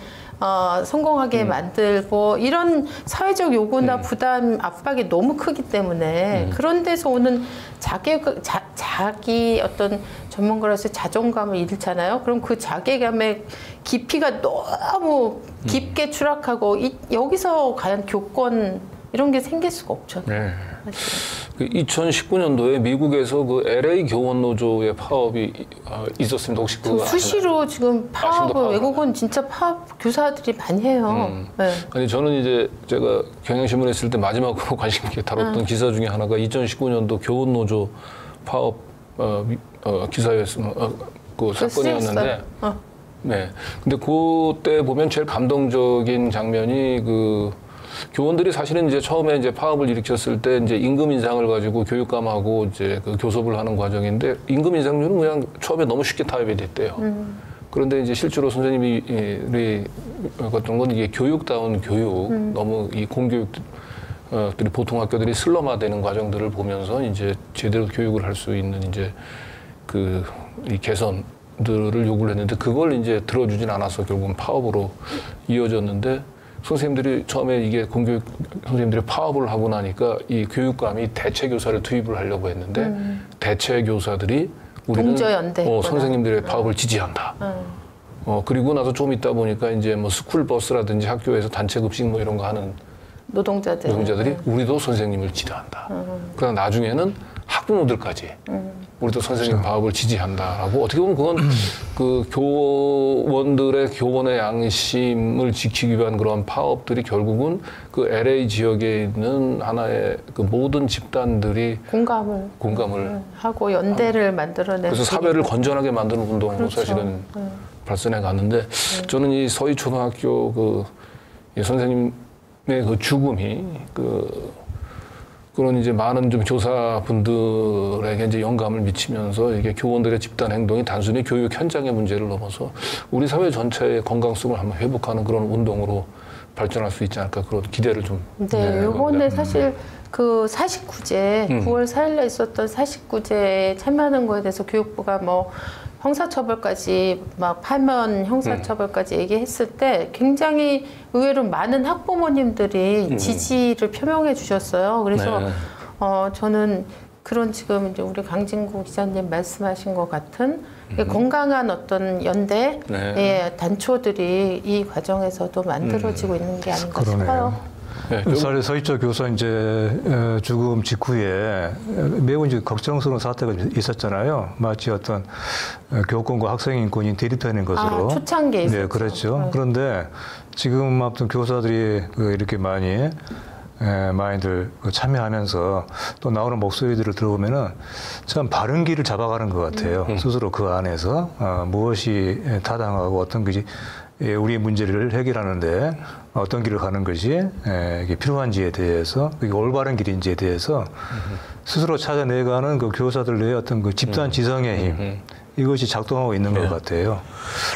성공하게 만들고 이런 사회적 요구나 부담, 압박이 너무 크기 때문에 그런 데서 오는 자기 어떤 전문가로서의 자존감을 잃잖아요. 그럼 그 자괴감의 깊이가 너무 깊게 추락하고 여기서 과연 교권 이런 게 생길 수가 없죠. 네. 그 2019년도에 미국에서 그 LA 교원 노조의 파업이 있었습니다. 혹시 그거 수시로 아시나요? 지금 파업을 외국은 진짜 파업 교사들이 많이 해요. 네. 아니 저는 이제 제가 경향신문에 있을 때 마지막으로 관심 있게 다뤘던 기사 중에 하나가 2019년도 교원 노조 파업 기사였으면 그 사건이었는데. 네. 근데 그때 보면 제일 감동적인 장면이 교원들이 사실은 이제 처음에 이제 파업을 일으켰을 때 이제 임금 인상을 가지고 교육감하고 이제 그 교섭을 하는 과정인데 임금 인상률은 그냥 처음에 너무 쉽게 타협이 됐대요. 그런데 이제 실제로 선생님이 어떤 건 이게 교육다운 교육, 너무 이 공교육들이 보통 학교들이 슬럼화되는 과정들을 보면서 이제 제대로 교육을 할 수 있는 이제 이 개선들을 요구를 했는데 그걸 이제 들어주진 않아서 결국은 파업으로 이어졌는데. 선생님들이 처음에 이게 공교육 선생님들이 파업을 하고 나니까 이 교육감이 대체 교사를 투입을 하려고 했는데 대체 교사들이 우리는 선생님들의 파업을 지지한다. 그리고 나서 좀 있다 보니까 이제 뭐 스쿨버스라든지 학교에서 단체 급식 뭐 이런 거 하는 노동자들이 우리도 선생님을 지지한다. 그러나 나중에는 학부모들까지 우리도 선생님 파업을 지지한다라고 어떻게 보면 그건 그 교원들의 교원의 양심을 지키기 위한 그런 파업들이 결국은 그 LA 지역에 있는 하나의 그 모든 집단들이 공감을 하고 연대를 만들어내는 그래서 사회를 건전하게 만드는 운동으로 그렇죠. 사실은 발전해 갔는데 저는 이 서희 초등학교 그 선생님의 그 죽음이 그런 이제 많은 좀 교사분들에게 이제 영감을 미치면서 이게 교원들의 집단 행동이 단순히 교육 현장의 문제를 넘어서 우리 사회 전체의 건강성을 한번 회복하는 그런 운동으로 발전할 수 있지 않을까 그런 기대를 좀. 네, 요번에 사실 그 49제 9월 4일에 있었던 49제에 참여하는 거에 대해서 교육부가 뭐 형사처벌까지 막 파면 형사처벌까지 얘기했을 때 굉장히 의외로 많은 학부모님들이 지지를 표명해 주셨어요. 그래서 네. 저는 그런 지금 이제 우리 강진구 기자님 말씀하신 것 같은 건강한 어떤 연대의 단초들이 이 과정에서도 만들어지고 있는 게 아닌가 싶어요. 네, 서희초 교사 이제 죽음 직후에 매우 이제 걱정스러운 사태가 있었잖아요. 마치 어떤 교권과 학생 인권이 대립되는 것으로. 초창기에 있었죠. 네, 그렇죠. 그런데 지금 아무튼 교사들이 이렇게 많이들 참여하면서 또 나오는 목소리들을 들어보면은 참 바른 길을 잡아가는 것 같아요. 스스로 그 안에서 무엇이 타당하고 어떤 것이 우리의 문제를 해결하는데 어떤 길을 가는 것이 이게 필요한지에 대해서 그게 올바른 길인지에 대해서 스스로 찾아내가는 그 교사들의 어떤 그 집단 지성의 힘 이것이 작동하고 있는 것 같아요.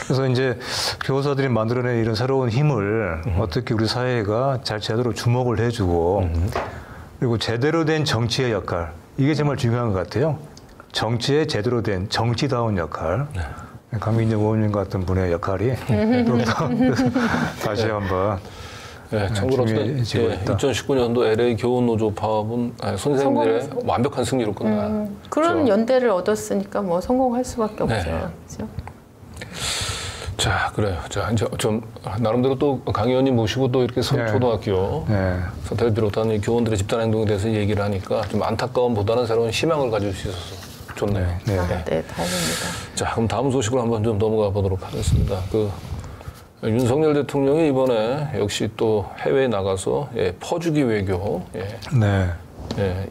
그래서 이제 교사들이 만들어낸 이런 새로운 힘을 어떻게 우리 사회가 제대로 주목을 해주고 그리고 제대로 된 정치의 역할 이게 정말 중요한 것 같아요. 정치에 제대로 된 정치다운 역할. 강민정 의원님 같은 분의 역할이 다시 한번 참고로 2019년도 LA 교원노조 파업은 선생님들의 완벽한 승리로 끝난 그런 그렇죠. 연대를 얻었으니까 뭐 성공할 수밖에 없죠. 그렇죠? 자, 그래요. 자, 이제 좀 나름대로 또 강 의원님 모시고 또 이렇게 서초등학교 사태를 비롯한 이 교원들의 집단 행동에 대해서 얘기를 하니까 좀 안타까움보다는 새로운 희망을 가질 수 있어서 좋네요. 네, 다행입니다. 자, 그럼 다음 소식으로 한번 좀 넘어가 보도록 하겠습니다. 윤석열 대통령이 이번에 역시 또 해외에 나가서 퍼주기 외교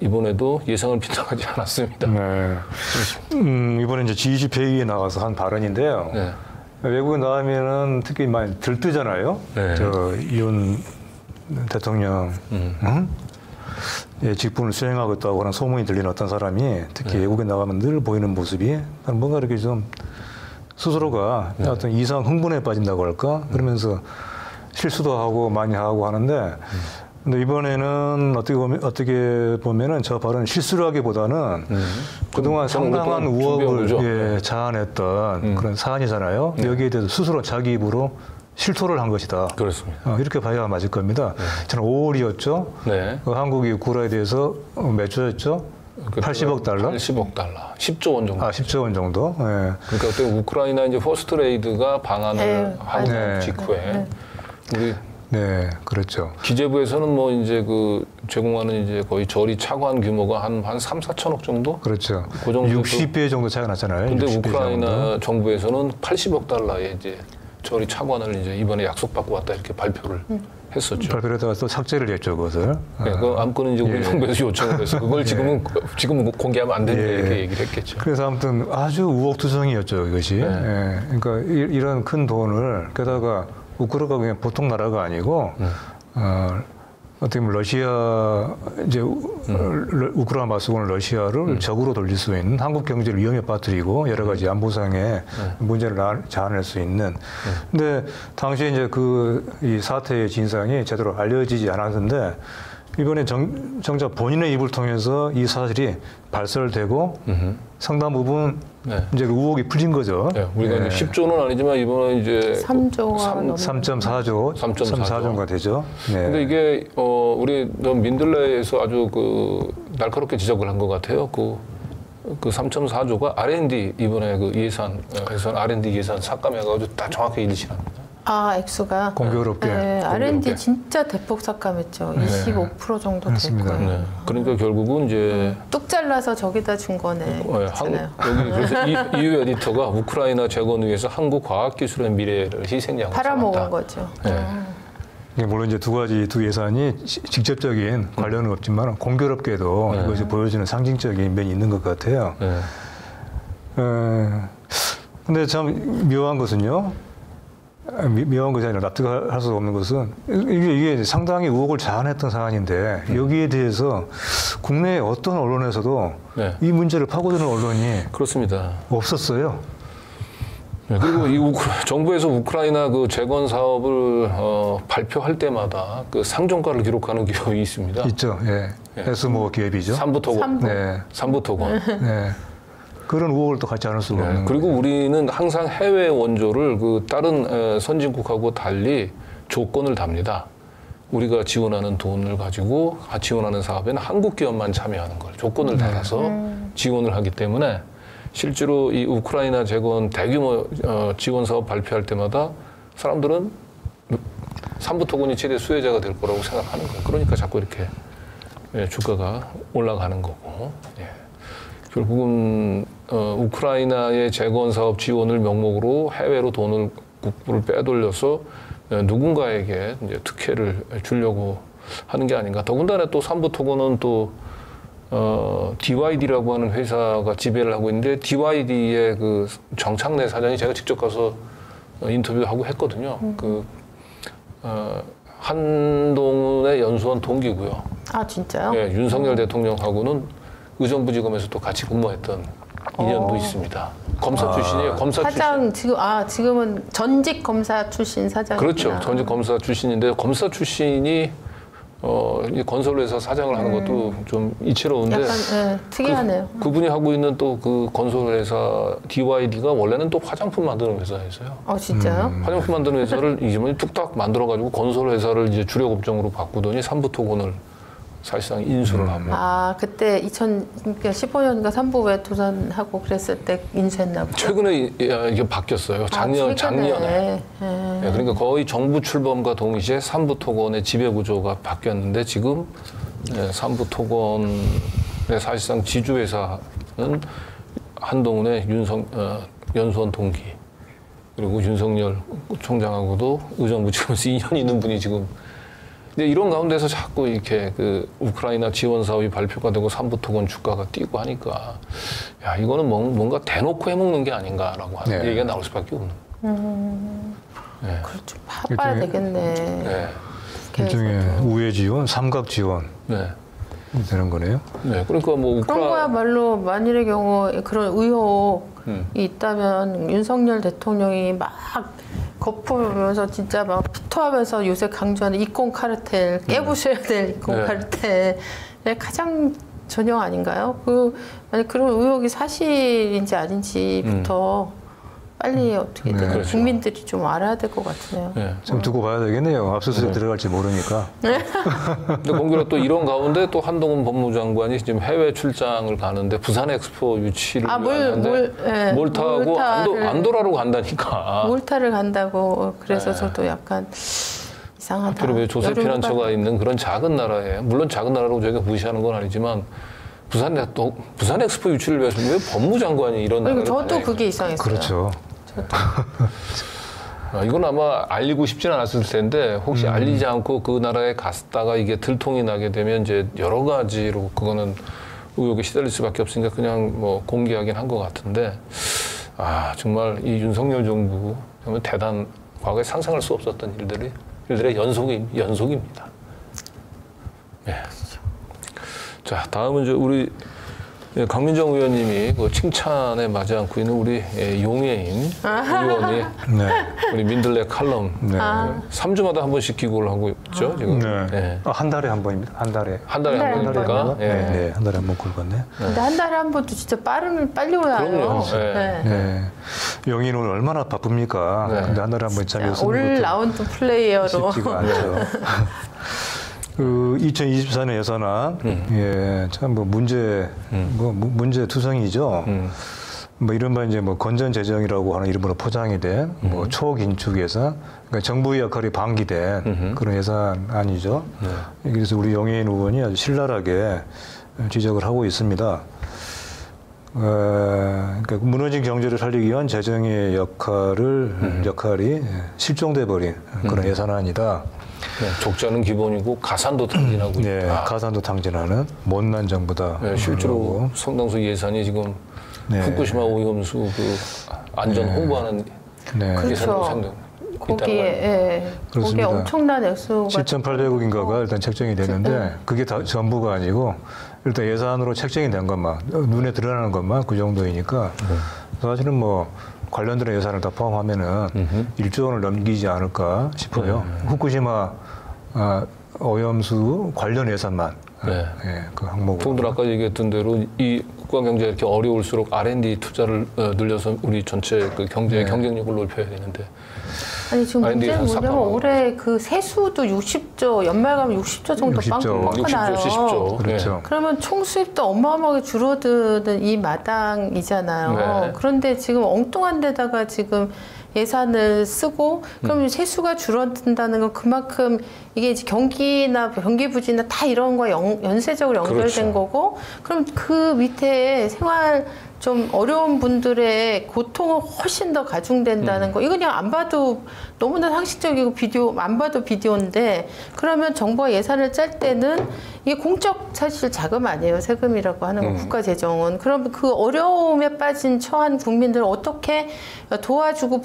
이번에도 예상을 빗나가지 않았습니다. 이번에 이제 G20 회의에 나가서 한 발언인데요. 외국에 나가면은 특히 많이 들뜨잖아요. 저 윤 대통령 직분을 수행하고 있다고 하는 소문이 들리는 어떤 사람이 특히 외국에 나가면 늘 보이는 모습이 뭔가 이렇게 좀 스스로가 어떤 이상 흥분에 빠진다고 할까? 그러면서 실수도 하고 많이 하고 하는데 근데 이번에는 어떻게 보면은 저 발언 실수라기보다는 그동안 상당한 우혹을 자아냈던 그런 사안이잖아요. 여기에 대해서 스스로 자기 입으로 실토를 한 것이다. 그렇습니다. 이렇게 봐야 맞을 겁니다. 저는 5월이었죠. 한국이 우크라이나에 대해서 몇 조였죠? 80억 달러? 80억 달러. 10조 원 정도. 10조 원 정도. 그러니까 그때 우크라이나 이제 퍼스트레이드가 방한을 하고 직후에 우리 그렇죠. 기재부에서는 뭐 이제 제공하는 이제 거의 저리 차관 규모가 한 3, 4천억 정도? 그렇죠. 그 정도 60배 정도 차이가 났잖아요. 근데 우크라이나 정부에서는 80억 달러의 이제 저리 차관을 이제 이번에 약속받고 왔다 이렇게 발표를 했었죠. 발표를 했다가 또 삭제를 했죠, 그것을. 그 안건은 이제 우리 정부에서 요청을 해서 그걸 지금 공개하면 안 된다 이렇게 얘기를 했겠죠. 그래서 아무튼 아주 우혹투성이었죠, 이것이. 그러니까 이런 큰 돈을 게다가 우크라이나가 그냥 보통 나라가 아니고 어떻게 보면 러시아 이제 우크라이나 맞서고는 러시아를 적으로 돌릴 수 있는 한국 경제를 위험에 빠뜨리고 여러 가지 안보상의 문제를 자아낼 수 있는. 근데 당시에 이제 이 사태의 진상이 제대로 알려지지 않았는데 이번에 정작 본인의 입을 통해서 이 사실이 발설되고 상당 부분 이제 우혹이 풀린 거죠. 우리가 이제 10조는 아니지만 이번에 이제 3.4조가 되죠. 근데 이게 우리 민들레에서 아주 날카롭게 지적을 한 것 같아요. 그 3.4조가 R&D 이번에 예산 R&D 예산 삭감해가지고 다 정확히 일치합니다. 액수가 공교롭게. 네, R&D 진짜 대폭 삭감했죠. 25% 정도 될 거예요. 네. 그러니까 결국은 이제 뚝 잘라서 저기다 준 거네. 여기 그래서 EU 에디터가 우크라이나 재건을 위해서 한국 과학기술의 미래를 희생양으로 팔아먹은 거죠. 네. 물론 이제 두 예산이 직접적인 관련은 없지만 공교롭게도 이것이 보여주는 상징적인 면이 있는 것 같아요. 근데 참 묘한 것은요. 묘한 것이 아니라 납득할 수 없는 것은 이게 상당히 의혹을 자아냈던 사안인데 여기에 대해서 국내 어떤 언론에서도 이 문제를 파고드는 언론이 그렇습니다. 없었어요. 그리고 이 정부에서 우크라이나 그 재건 사업을 발표할 때마다 그 상종가를 기록하는 기업이 있습니다. 있죠. 예. 에스모 기업이죠. 삼부토건. 네. 삼부토건. 네. 그런 의혹을 또 갖지 않을 수가 없는 그리고 거예요. 우리는 항상 해외 원조를 그 다른 선진국하고 달리 조건을 답니다. 우리가 지원하는 돈을 가지고 지원하는 사업에는 한국 기업만 참여하는 걸 조건을 달아서 지원을 하기 때문에 실제로 이 우크라이나 재건 대규모 지원 사업 발표할 때마다 사람들은 삼부토건이 최대 수혜자가 될 거라고 생각하는 거예요. 그러니까 자꾸 이렇게 주가가 올라가는 거고. 결국은 우크라이나의 재건 사업 지원을 명목으로 해외로 국부를 빼돌려서 누군가에게 이제 특혜를 주려고 하는 게 아닌가. 더군다나 또 삼부토건은 또 DYD라고 하는 회사가 지배를 하고 있는데 DYD의 그 정창래 사장이 제가 직접 가서 인터뷰하고 했거든요. 한동훈의 연수원 동기고요. 아 진짜요? 네, 윤석열 대통령하고는 의정부지검에서 또 같이 근무했던 인연도 있습니다. 검사 출신이에요. 검사 사장 출신. 지금은 전직 검사 출신 사장. 그렇죠. 전직 검사 출신인데 검사 출신이 이 건설회사 사장을 하는 것도 좀 이채로운데. 약간 특이하네요. 그분이 하고 있는 또 그 건설회사 DYD가 원래는 또 화장품 만드는 회사였어요. 진짜요? 화장품 만드는 회사를 이제는 뚝딱 만들어가지고 건설회사를 이제 주력 업종으로 바꾸더니 삼부토건을 사실상 인수를 하고. 그때 2015년인가 3부에 도전하고 그랬을 때 인수했나 보죠. 최근에 이게 바뀌었어요. 작년에. 그러니까 거의 정부 출범과 동시에 삼부토건의 지배구조가 바뀌었는데 지금 삼부토건의 사실상 지주회사는 한동훈의 연수원 동기 그리고 윤석열 총장하고도 의정부지검에서 인연이 있는 분이 지금. 근데 이런 가운데서 자꾸 이렇게 그 우크라이나 지원 사업이 발표가 되고 삼부토건 주가가 뛰고 하니까 이거는 뭔가 대놓고 해먹는 게 아닌가라고 하는 얘기가 나올 수밖에 없는. 그걸 좀 봐봐야 되겠네. 일종의 우회 지원, 삼각 지원 되는 거네요. 네, 그러니까 뭐 그런 거야말로 만일의 경우 그런 의혹이 있다면 윤석열 대통령이 막 거푸면서 진짜 막 피토하면서 요새 강조하는 이권 카르텔 깨부셔야 될 이권 카르텔의 가장 전형 아닌가요? 만약 그런 의혹이 사실인지 아닌지부터 빨리 어떻게 그렇죠. 국민들이 좀 알아야 될 것 같으네요. 좀 두고 봐야 되겠네요. 압수수색 들어갈지 모르니까. 근데 공교롭 또 이런 가운데 또 한동훈 법무장관이 지금 해외 출장을 가는데 부산 엑스포 유치를 위한데 몰타하고 안도라로 간다니까. 몰타를 간다고 그래서 저도 약간 이상하다. 그리고 왜 조세 피난처가 있는 그런 작은 나라에 물론 작은 나라라고 저희가 무시하는 건 아니지만 부산 엑스포 유치를 위해서 왜 법무장관이 이런 나라를 저도 그게 이상했어요. 그렇죠. 이건 아마 알리고 싶진 않았을 텐데 혹시 알리지 않고 그 나라에 갔다가 이게 들통이 나게 되면 이제 여러 가지로 그거는 의혹에 시달릴 수밖에 없으니까 그냥 뭐 공개하긴 한 것 같은데 정말 이 윤석열 정부 정말 과거에 상상할 수 없었던 일들의 연속입니다. 자, 다음은 이제 우리 강민정 의원님이 그 칭찬에 맞지 않고 있는 우리 용해인 의원이 우리 민들레 칼럼 3주마다 한 번씩 기고를 하고 있죠 지금. 한 달에 한 번입니다. 한 달에 한 번입니까? 네, 한 달에 한 번 굴렀네. 근데 한 달에 한 번도 진짜 빨리 와요. 그럼요. 용인 오늘 얼마나 바쁩니까? 근데 한 달에 한 번 참여 올 라운드 플레이어로 쉽지가 않죠. 2024년 예산안, 참 문제투성이죠. 뭐 이른바 이제 뭐 건전 재정이라고 하는 이름으로 포장이 된 뭐 초긴축 예산, 그러니까 정부의 역할이 방기된 그런 예산안이죠. 그래서 우리 용해인 의원이 아주 신랄하게 지적을 하고 있습니다. 그러니까 무너진 경제를 살리기 위한 재정의 역할이 실종돼 버린 그런 예산안이다. 적자는 기본이고 가산도 탕진하고 있다. 가산도 탕진하는 못난 정부다. 실제로 상당수 예산이 지금 후쿠시마 오염수 그 안전 홍보하는 예산으로 상당. 거기에 엄청난 액수가 7,800억인가가 일단 책정이 되는데 그게 다 전부가 아니고 일단 예산으로 책정이 된 것만 눈에 드러나는 것만 그 정도이니까 사실은 뭐 관련된 예산을 다 포함하면은 1조 원을 넘기지 않을까 싶어요. 후쿠시마 오염수 관련 예산만 그 항목으로. 분들 아까 얘기했던 대로 이 국가 경제가 이렇게 어려울수록 R&D 투자를 늘려서 우리 전체 그 경제의 경쟁력을 높여야 되는데. 아니 지금 문제는 뭐냐면 올해 그 세수도 60조 연말 가면 60조 정도 빵빵 나요. 70조. 그렇죠. 그러면 총 수입도 어마어마하게 줄어드는 이 마당이잖아요. 그런데 지금 엉뚱한 데다가 지금 예산을 쓰고 그럼 세수가 줄어든다는 건 그만큼 이게 이제 경기나 경기 부진이나 다 이런 거에 연쇄적으로 연결된 거고 그럼 그 밑에 생활 좀 어려운 분들의 고통은 훨씬 더 가중된다는 거. 이거 그냥 안 봐도 너무나 상식적이고 안 봐도 비디오인데 그러면 정부가 예산을 짤 때는 이게 공적 사실 자금 아니에요. 세금이라고 하는 거 국가 재정은. 그럼 그 어려움에 빠진 처한 국민들을 어떻게 도와주고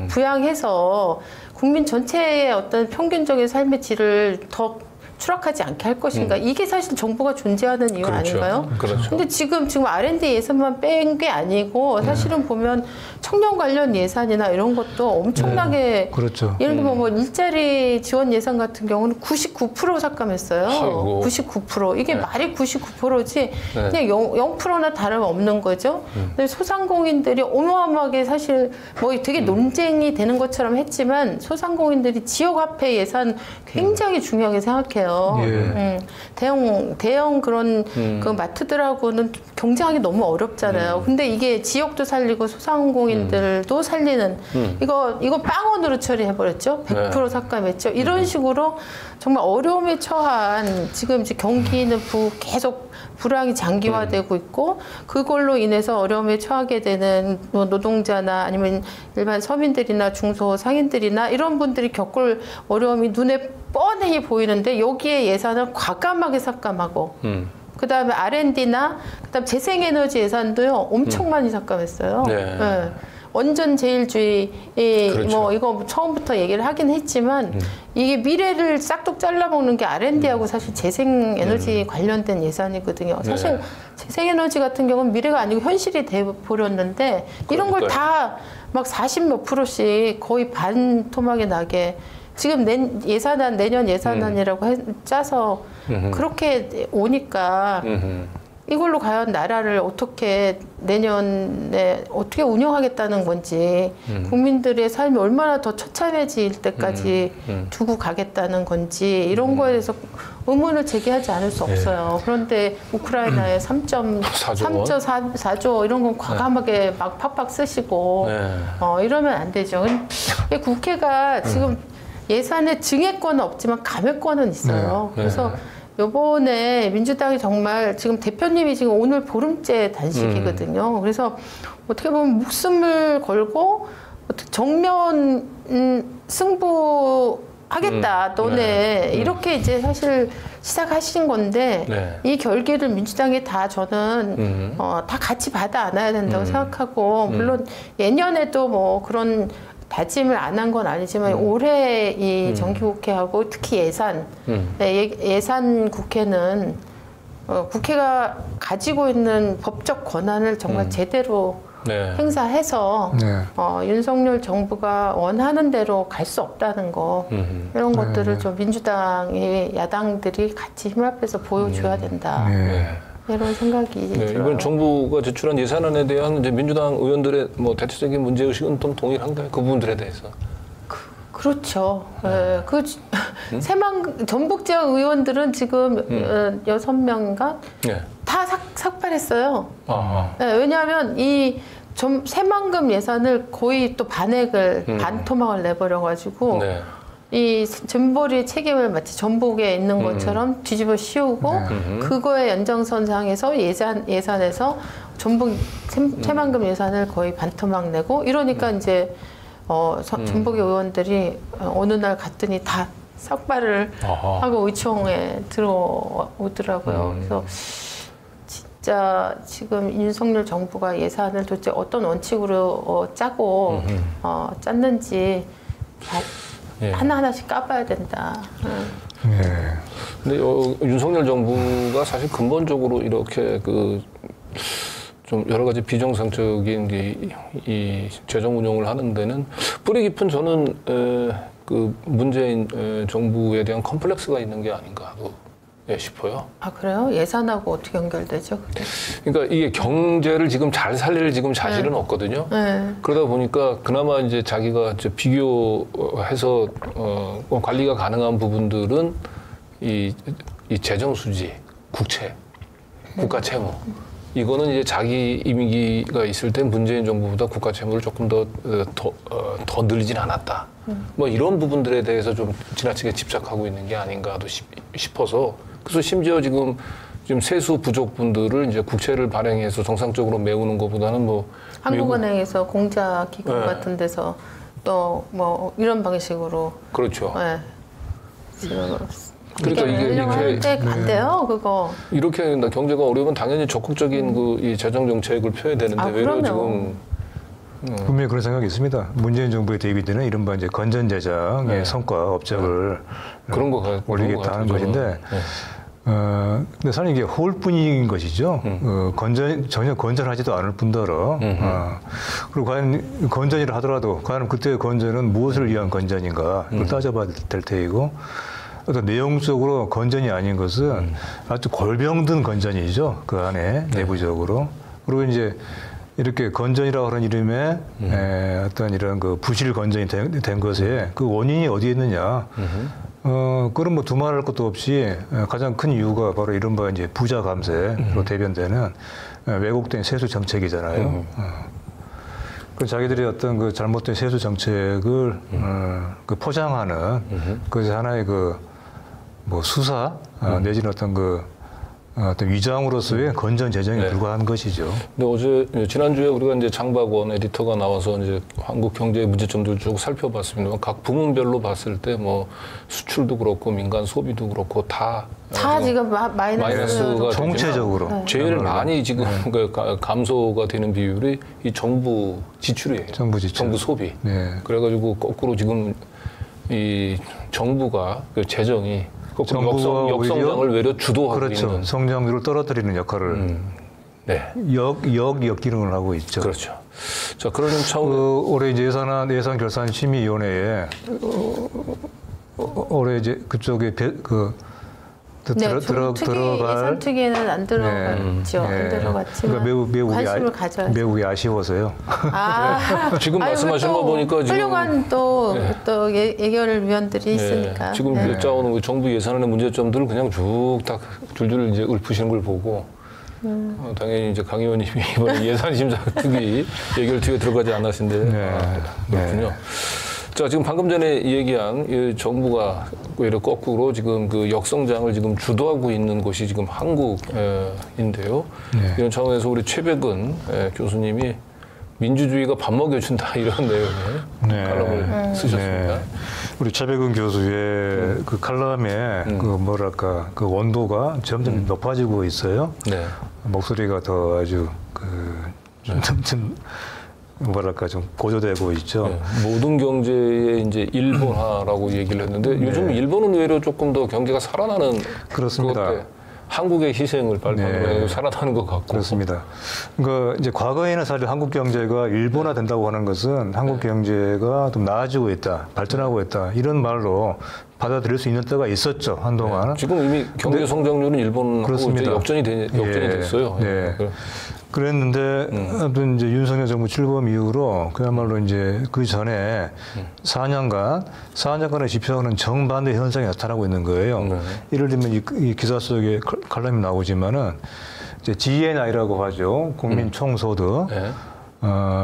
부양해서 국민 전체의 어떤 평균적인 삶의 질을 더 추락하지 않게 할 것인가. 이게 사실 정부가 존재하는 이유 아닌가요? 그렇죠. 근데 지금 R&D 예산만 뺀 게 아니고 사실은 보면 청년 관련 예산이나 이런 것도 엄청나게 그렇죠. 예를 들면 뭐 일자리 지원 예산 같은 경우는 99% 삭감했어요. 아이고. 99%. 이게 말이 99%지 그냥 0%나 다름없는 거죠. 근데 소상공인들이 어마어마하게 사실 뭐 되게 논쟁이 되는 것처럼 했지만 소상공인들이 지역화폐 예산 굉장히 중요하게 생각해요. 대형 그런 그 마트들하고는 경쟁하기 너무 어렵잖아요. 근데 이게 지역도 살리고 소상공인들도 살리는 이거 빵원으로 처리해버렸죠. 100% 삭감했죠. 이런 식으로 정말 어려움에 처한 지금 이제 경기는 계속 불황이 장기화되고 있고 그걸로 인해서 어려움에 처하게 되는 뭐 노동자나 아니면 일반 서민들이나 중소상인들이나 이런 분들이 겪을 어려움이 눈에 뻔히 보이는데 여기에 예산을 과감하게 삭감하고 그다음에 R&D나 그다음 재생에너지 예산도요 엄청 많이 삭감했어요. 원전 제일주의 그렇죠. 뭐 이거 처음부터 얘기를 하긴 했지만 이게 미래를 싹둑 잘라먹는 게 R&D하고 사실 재생에너지 관련된 예산이거든요. 사실 재생에너지 같은 경우는 미래가 아니고 현실이 돼버렸는데 이런 걸 다 막 40몇 %씩 거의 반토막이 나게 지금 내년 예산안이라고 짜서 그렇게 오니까 이걸로 과연 나라를 어떻게 내년에 어떻게 운영하겠다는 건지 국민들의 삶이 얼마나 더 처참해질 때까지 두고 가겠다는 건지 이런 거에 대해서 의문을 제기하지 않을 수 없어요. 그런데 우크라이나에 3.4조 이런 건 과감하게 막 팍팍 쓰시고 이러면 안 되죠. 국회가 지금 예산에 증액권은 없지만 감액권은 있어요. 그래서 요번에 민주당이 정말 지금 대표님이 지금 오늘 보름째 단식이거든요. 그래서 어떻게 보면 목숨을 걸고 정면 승부하겠다 너네 이렇게 이제 사실 시작하신 건데 이 결기를 민주당이 다 저는 다 같이 받아 안아야 된다고 생각하고 물론 예년에도 뭐 그런 다짐을 안 한 건 아니지만 올해 이 정기국회하고 특히 예산 국회는 국회가 가지고 있는 법적 권한을 정말 제대로 행사해서 윤석열 정부가 원하는 대로 갈 수 없다는 거 이런 것들을 좀 민주당의 야당들이 같이 힘합해서 보여줘야 된다. 이런 생각이 들어요. 이번 정부가 제출한 예산안에 대한 이제 민주당 의원들의 뭐 대체적인 문제의식은 좀 동일한가요? 그 부분들에 대해서. 그렇죠. 전북 지역 의원들은 지금 6명인가? 다 삭발했어요. 왜냐하면 새만금 예산을 거의 또 반액을 반토막을 내버려가지고 네. 이 잼버리의 책임을 마치 전북에 있는 것처럼 뒤집어 씌우고 그거의 연장선상에서 예산에서 전북 새만금 예산을 거의 반토막 내고 이러니까 이제 전북의 의원들이 어느 날 갔더니 다 삭발을 하고 의총에 들어오더라고요. 그래서 진짜 지금 윤석열 정부가 예산을 도대체 어떤 원칙으로 짜고 짰는지 예. 하나하나씩 까봐야 된다. 예. 근데 윤석열 정부가 사실 근본적으로 이렇게 좀 여러 가지 비정상적인 이 재정 운영을 하는 데는 뿌리 깊은 저는 그 문재인 정부에 대한 컴플렉스가 있는 게 아닌가 싶어요. 아 그래요? 예산하고 어떻게 연결되죠? 그게? 그러니까 이게 경제를 지금 잘 살릴 지금 자질은 없거든요. 그러다 보니까 그나마 이제 자기가 이제 비교해서 관리가 가능한 부분들은 이 재정 수지, 국채, 국가 채무. 이거는 이제 자기 임기가 있을 때 문재인 정부보다 국가 채무를 조금 더 늘리진 않았다. 뭐 이런 부분들에 대해서 좀 지나치게 집착하고 있는 게 아닌가도 싶어서 그래서 심지어 지금 세수 부족 분들을 이제 국채를 발행해서 정상적으로 메우는 것보다는 뭐 한국은행에서 공자 기금 네. 같은 데서 또 뭐 이런 방식으로 그렇죠. 네. 그러니까 이게 이렇게 안 돼요, 그거. 이렇게 경제가 어려우면 당연히 적극적인 이 재정 정책을 펴야 되는데 외려 지금 분명히 그런 생각이 있습니다. 문재인 정부의 대비되는 이른바 이제 건전재정의 네. 성과 업적을 그런 거 올리겠다 하는 것인데, 근데 사실 이게 호울뿐인 것이죠. 전혀 건전하지도 않을 뿐더러, 그리고 과연 건전이라 하더라도 과연 그때의 건전은 무엇을 위한 건전인가 그걸 따져봐야 될 테이고. 어떤 내용적으로 건전이 아닌 것은 아주 골병든 건전이죠. 그 안에 내부적으로. 그리고 이제 이렇게 건전이라고 하는 이름에 어떤 이런 그 부실 건전이 된 것에 그 원인이 어디에 있느냐. 그런 뭐 두말할 것도 없이 가장 큰 이유가 바로 이른바 이제 부자 감세로 대변되는 왜곡된 세수 정책이잖아요. 그 자기들이 어떤 그 잘못된 세수 정책을 그 포장하는 그것이 하나의 뭐 수사 내지는 어떤 어떤 위장으로서의 건전 재정에 불과한 것이죠. 근데 지난주에 우리가 이제 장박원 에디터가 나와서 이제 한국 경제의 문제점들 쭉 살펴봤습니다. 각 부문별로 봤을 때 뭐 수출도 그렇고 민간 소비도 그렇고 다 지금 마이너스가 총체적으로 제일 많이 지금 감소가 되는 비율이 이 정부 지출이에요. 정부 소비. 네. 그래가지고 거꾸로 지금 이 정부가 그 재정이 역성장을 외려 주도하고 그렇죠. 있는 성장률을 떨어뜨리는 역할을 역기능을 하고 있죠. 그렇죠. 자, 그런 차원 올해 이제 예산결산심의위원회에 올해 이제 그쪽에 들어갈 예산특위에는 안 들어갔죠. 안 들어갔지만 그러니까 관심을 가져야죠. 매우 아쉬워서요. 지금 말씀하신 거 보니까 훌륭한 또 예결 위원들이 있으니까. 지금 짜오는 정부 예산안의 문제점들을 그냥 쭉 딱 줄줄 이제 읊으시는 걸 보고 당연히 이제 강 의원님이 이번에 예산심사특위 예결특위에 들어가지 않았는데 그렇군요. 자, 지금 방금 전에 얘기한 이 정부가 오히려 거꾸로 지금 그 역성장을 지금 주도하고 있는 곳이 지금 한국인데요. 이런 차원에서 우리 최백은 교수님이 민주주의가 밥 먹여준다 이런 내용의 칼럼을 쓰셨습니다. 우리 최백은 교수의 그 칼럼에 그 원도가 점점 높아지고 있어요. 목소리가 더 아주 좀 고조되고 있죠. 모든 경제의 이제 일본화라고 얘기를 했는데 요즘 일본은 의외로 조금 더 경제가 살아나는 그렇습니다. 한국의 희생을 발판으로 살아나는 것 같고. 그렇습니다. 그러니까 이제 과거에는 사실 한국 경제가 일본화된다고 하는 것은 한국 경제가 좀 나아지고 있다, 발전하고 있다 이런 말로 받아들일 수 있는 때가 있었죠 한동안. 지금 이미 경제 성장률은 일본하고 이제 역전이 됐어요. 그랬는데 아무튼 이제 윤석열 정부 출범 이후로 그야말로 이제 그 전에 4년간의 지표하고는 정반대 현상이 나타나고 있는 거예요. 예를 들면 이 기사 속에 칼럼이 나오지만은 이제 GNI라고 하죠. 국민 총소득.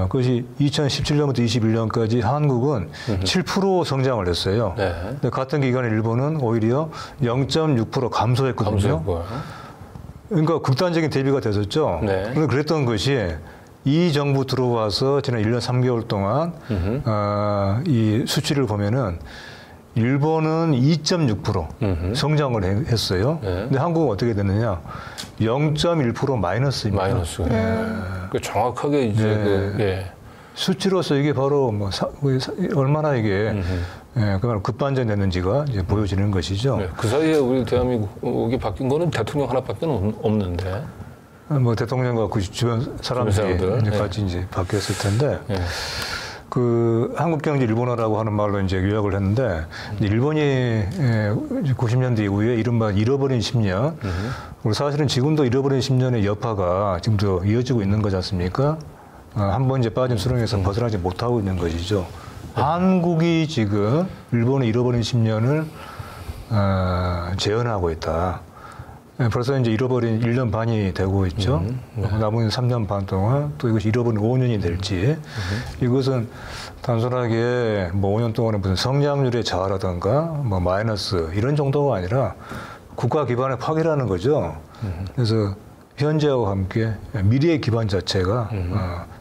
그것이 2017년부터 21년까지 한국은 7% 성장을 했어요. 네. 근데 같은 기간에 일본은 오히려 0.6% 감소했거든요. 그러니까 극단적인 대비가 됐었죠. 네. 그런데 그랬던 것이 이 정부 들어와서 지난 1년 3개월 동안 이 수치를 보면은 일본은 2.6% 성장을 했어요. 네. 근데 한국은 어떻게 됐느냐? 0.1% 마이너스입니다. 마이너스. 그 정확하게 이제 예. 수치로서 이게 바로 뭐 얼마나 이게 그걸 급반전됐는지가 이제 보여지는 것이죠. 네. 그 사이에 우리 대한민국이 바뀐 거는 대통령 하나밖에 없는데. 뭐 대통령과 그 주변 사람들이 이제 같이 이제 바뀌었을 텐데. 그 한국경제 일본어라고 하는 말로 이제 요약을 했는데 일본이 90년대 이후에 이른바 잃어버린 10년 그리고 사실은 지금도 잃어버린 10년의 여파가 지금도 이어지고 있는 거지 않습니까? 한 번 이제 빠진 수렁에서 벗어나지 못하고 있는 것이죠. 한국이 지금 일본의 잃어버린 10년을 재현하고 있다. 벌써 이제 잃어버린 1년 반이 되고 있죠. 남은 3년 반 동안 또 이것이 잃어버린 5년이 될지 이것은 단순하게 뭐 5년 동안에 무슨 성장률의 저하라든가 뭐 마이너스 이런 정도가 아니라 국가 기반의 파괴라는 거죠. 그래서 현재와 함께 미래의 기반 자체가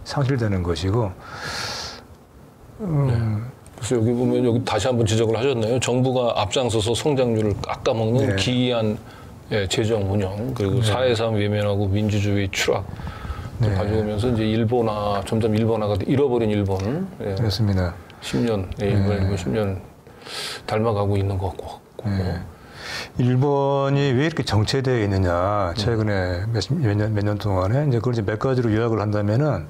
상실되는 것이고 그래서 여기 보면 여기 다시 한번 지적을 하셨네요. 정부가 앞장서서 성장률을 깎아먹는 기이한 재정 운영 그리고 4.3 외면하고 민주주의 추락 가져오면서 이제 점점 일본화가 잃어버린 일본 그렇습니다. 10년 일본 10년 닮아가고 있는 것 같고 일본이 왜 이렇게 정체되어 있느냐 최근에 몇 년 동안에 이제 그걸 이제 몇 가지로 요약을 한다면은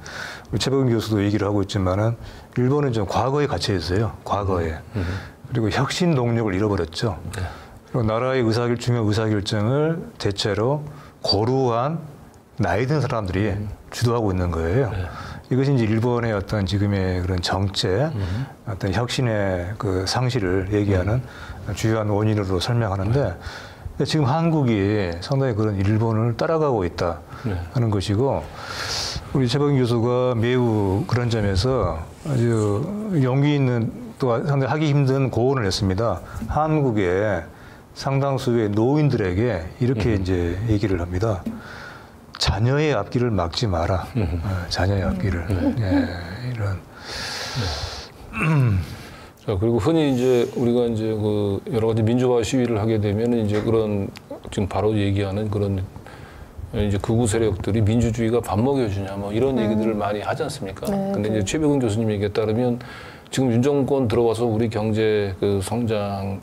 우리 최백운 교수도 얘기를 하고 있지만은 일본은 좀 과거에 갇혀 있어요. 과거에 그리고 혁신 동력을 잃어버렸죠. 그리고 나라의 중요 의사결정을 대체로 고루한 나이 든 사람들이 주도하고 있는 거예요. 이것이 이제 일본의 어떤 지금의 그런 정체, 어떤 혁신의 그 상실을 얘기하는 주요한 원인으로 설명하는데 지금 한국이 상당히 그런 일본을 따라가고 있다 하는 것이고 우리 최백운 교수가 매우 그런 점에서 아주 용기 있는 또 상당히 하기 힘든 고언을 했습니다. 한국의 상당수의 노인들에게 이렇게 이제 얘기를 합니다. 자녀의 앞길을 막지 마라. 자녀의 앞길을. 이런. 자, 그리고 흔히 이제 우리가 이제 그 여러 가지 민주화 시위를 하게 되면 이제 그런 지금 바로 얘기하는 그런 이제 극우 세력들이 민주주의가 밥 먹여주냐 뭐 이런 얘기들을 많이 하지 않습니까? 근데 이제 최백운 교수님 얘기에 따르면 지금 윤 정권 들어와서 우리 경제 그 성장,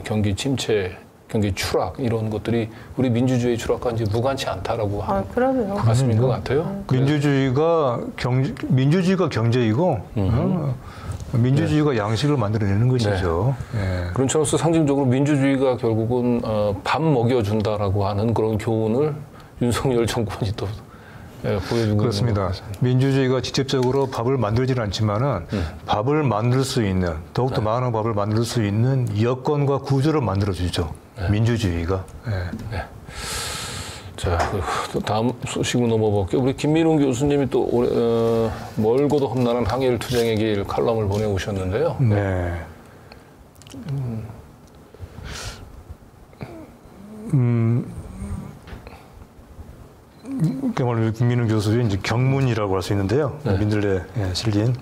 경기 침체, 경기 추락 이런 것들이 우리 민주주의 추락과 이제 무관치 않다라고 하는 말씀인 것 같아요. 민주주의가 경제이고 민주주의가 양식을 만들어내는 것이죠. 그런 차원에서 상징적으로 민주주의가 결국은 밥 먹여준다라고 하는 그런 교훈을 윤석열 정권이 또 보여준 그렇습니다. 민주주의가 직접적으로 밥을 만들지는 않지만은 밥을 만들 수 있는 더욱더 많은 밥을 만들 수 있는 여건과 구조를 만들어주죠. 민주주의가. 자, 또 다음 소식으로 넘어볼게요. 우리 김민웅 교수님이 또 멀고도 험난한 항일 투쟁의 길 칼럼을 보내오셨는데요. 오늘 김민웅 교수의 이제 경문이라고 할 수 있는데요. 민들레 실린.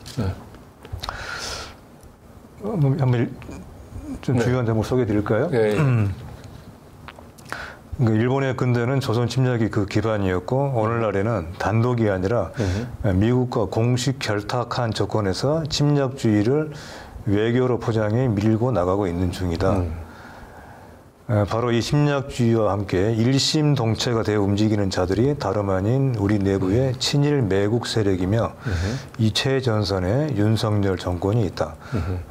한번 좀 중요한 대목 소개해드릴까요? 그러니까 일본의 근대는 조선 침략이 그 기반이었고 오늘날에는 단독이 아니라 미국과 공식 결탁한 조건에서 침략주의를 외교로 포장해 밀고 나가고 있는 중이다. 바로 이 침략주의와 함께 일심동체가 되어 움직이는 자들이 다름 아닌 우리 내부의 친일 매국 세력이며 이 최전선에 윤석열 정권이 있다.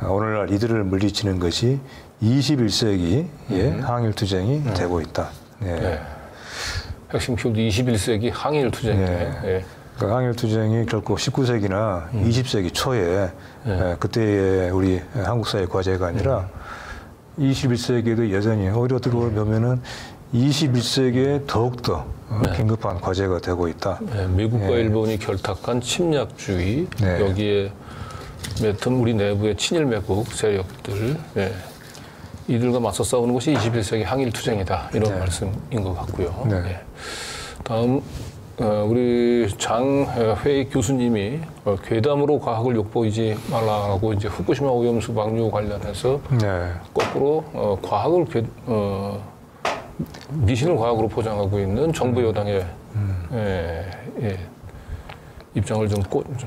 오늘날 이들을 물리치는 것이 21세기의 항일투쟁이 되고 있다. 핵심 키워드 21세기 항일투쟁. 그 항일투쟁이 결코 19세기나 20세기 초에 그때의 우리 한국 사회 과제가 아니라 21세기에도 여전히 오히려 어떻게 보면은 21세기에 더욱더 긴급한 과제가 되고 있다. 네, 미국과 일본이 결탁한 침략주의, 네. 여기에 맡은 우리 내부의 친일 매국 세력들, 이들과 맞서 싸우는 것이 21세기 항일투쟁이다. 이런 말씀인 것 같고요. 네. 다음 우리 장회익 교수님이 괴담으로 과학을 욕보이지 말라고 이제 후쿠시마 오염수 방류 관련해서 거꾸로 과학을 미신을 과학으로 포장하고 있는 정부 여당의 입장을 좀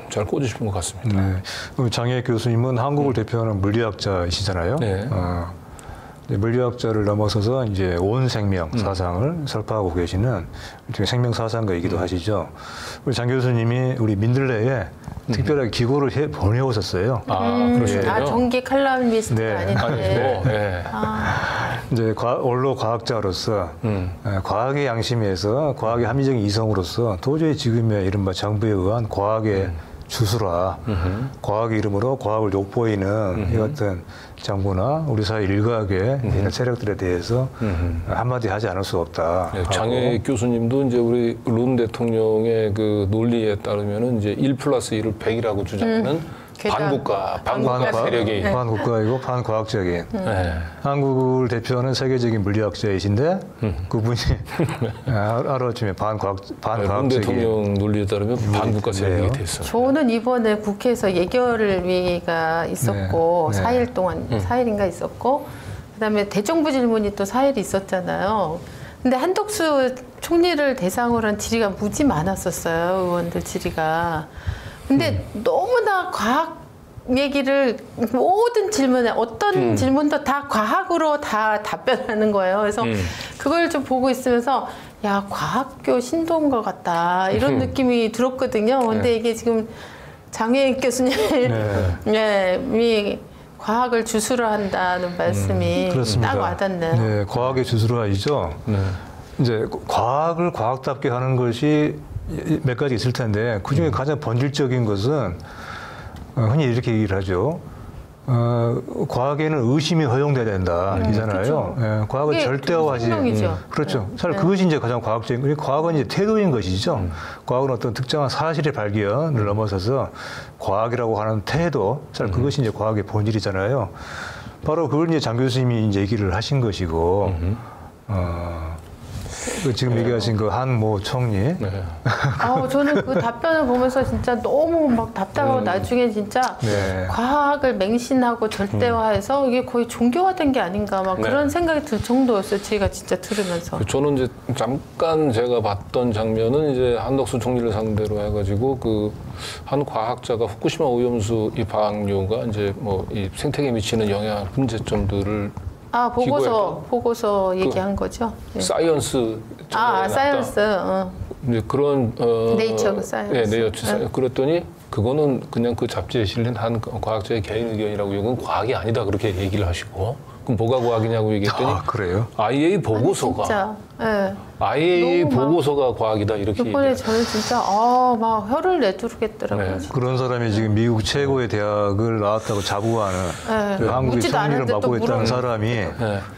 잘 꽂으신 것 같습니다. 네. 장혜익 교수님은 한국을 대표하는 물리학자이시잖아요. 네. 물리학자를 넘어서서 이제 온 생명 사상을 설파하고 계시는 생명 사상가이기도 하시죠. 우리 장 교수님이 우리 민들레에 특별하게 기고를 보내오셨어요. 그러시군요. 정기 칼럼니스트가 아닌데. 이제 원로 과학자로서 과학의 양심에서 과학의 합리적인 이성으로서 도저히 지금의 이른바 정부에 의한 과학의 주술화, 과학의 이름으로 과학을 욕보이는 이 같은 정부나 우리 사회 일각의 이런 세력들에 대해서 한마디 하지 않을 수 없다. 네, 장혜익 교수님도 이제 우리 룬 대통령의 그 논리에 따르면은 이제 1+1을 100이라고 주장하는 반국가 세력이 반국가이고 반과학적인 한국을 대표하는 세계적인 물리학자이신데 그분이 하루아침에 반과학적인 대통령 논리에 따르면 반국가 세력이 됐어요. 저는 이번에 국회에서 예결위가 있었고 4일 동안 4일인가 있었고 그다음에 대정부 질문이 또 4일이 있었잖아요. 근데 한덕수 총리를 대상으로 한 질의가 무지 많았었어요. 의원들 질의가. 근데 너무나 과학 얘기를 모든 질문에 어떤 질문도 다 과학으로 다 답변하는 거예요. 그래서 그걸 좀 보고 있으면서 야 과학교 신도인 것 같다 이런 느낌이 들었거든요. 근데 이게 지금 장혜익 교수님이 과학을 주술화 한다는 말씀이 딱 와닿네요. 네, 과학의 주술화이죠. 이제 과학을 과학답게 하는 것이 몇 가지 있을 텐데 그중에 가장 본질적인 것은 흔히 이렇게 얘기를 하죠. 과학에는 의심이 허용돼야 된다 이잖아요. 그렇죠. 과학을 절대화하지. 그렇죠. 사실 그것이 이제 가장 과학적인. 과학은 이제 태도인 것이죠. 과학은 어떤 특정한 사실의 발견을 넘어서서 과학이라고 하는 태도. 사실 그것이 이제 과학의 본질이잖아요. 바로 그걸 이제 장 교수님이 이제 얘기를 하신 것이고. 지금 얘기하신 그 한모 총리. 저는 그 답변을 보면서 진짜 너무 막 답답하고 나중에 진짜 과학을 맹신하고 절대화해서 이게 거의 종교화된 게 아닌가 막 그런 생각이 들 정도였어요. 제가 진짜 들으면서. 저는 이제 잠깐 제가 봤던 장면은 이제 한덕수 총리를 상대로 해가지고 그 한 과학자가 후쿠시마 오염수 이 방류가 이제 뭐 이 생태계에 미치는 영향 문제점들을 보고서 얘기한 거죠. 사이언스. 사이언스. 이제 그런 네이처 사이언스. 네이처. 그랬더니 그거는 그냥 그 잡지에 실린 한 과학자의 개인 의견이라고 이건 과학이 아니다 그렇게 얘기를 하시고 그럼 뭐가 과학이냐고 얘기했더니 그래요? IA 보고서가 진짜. IA 보고서가 과학이다 이렇게 이번에 저는 진짜 막 혀를 내두르겠더라고요. 그런 사람이 지금 미국 최고의 대학을 나왔다고 자부하는 한국의 총리를 맡고 있다는 사람이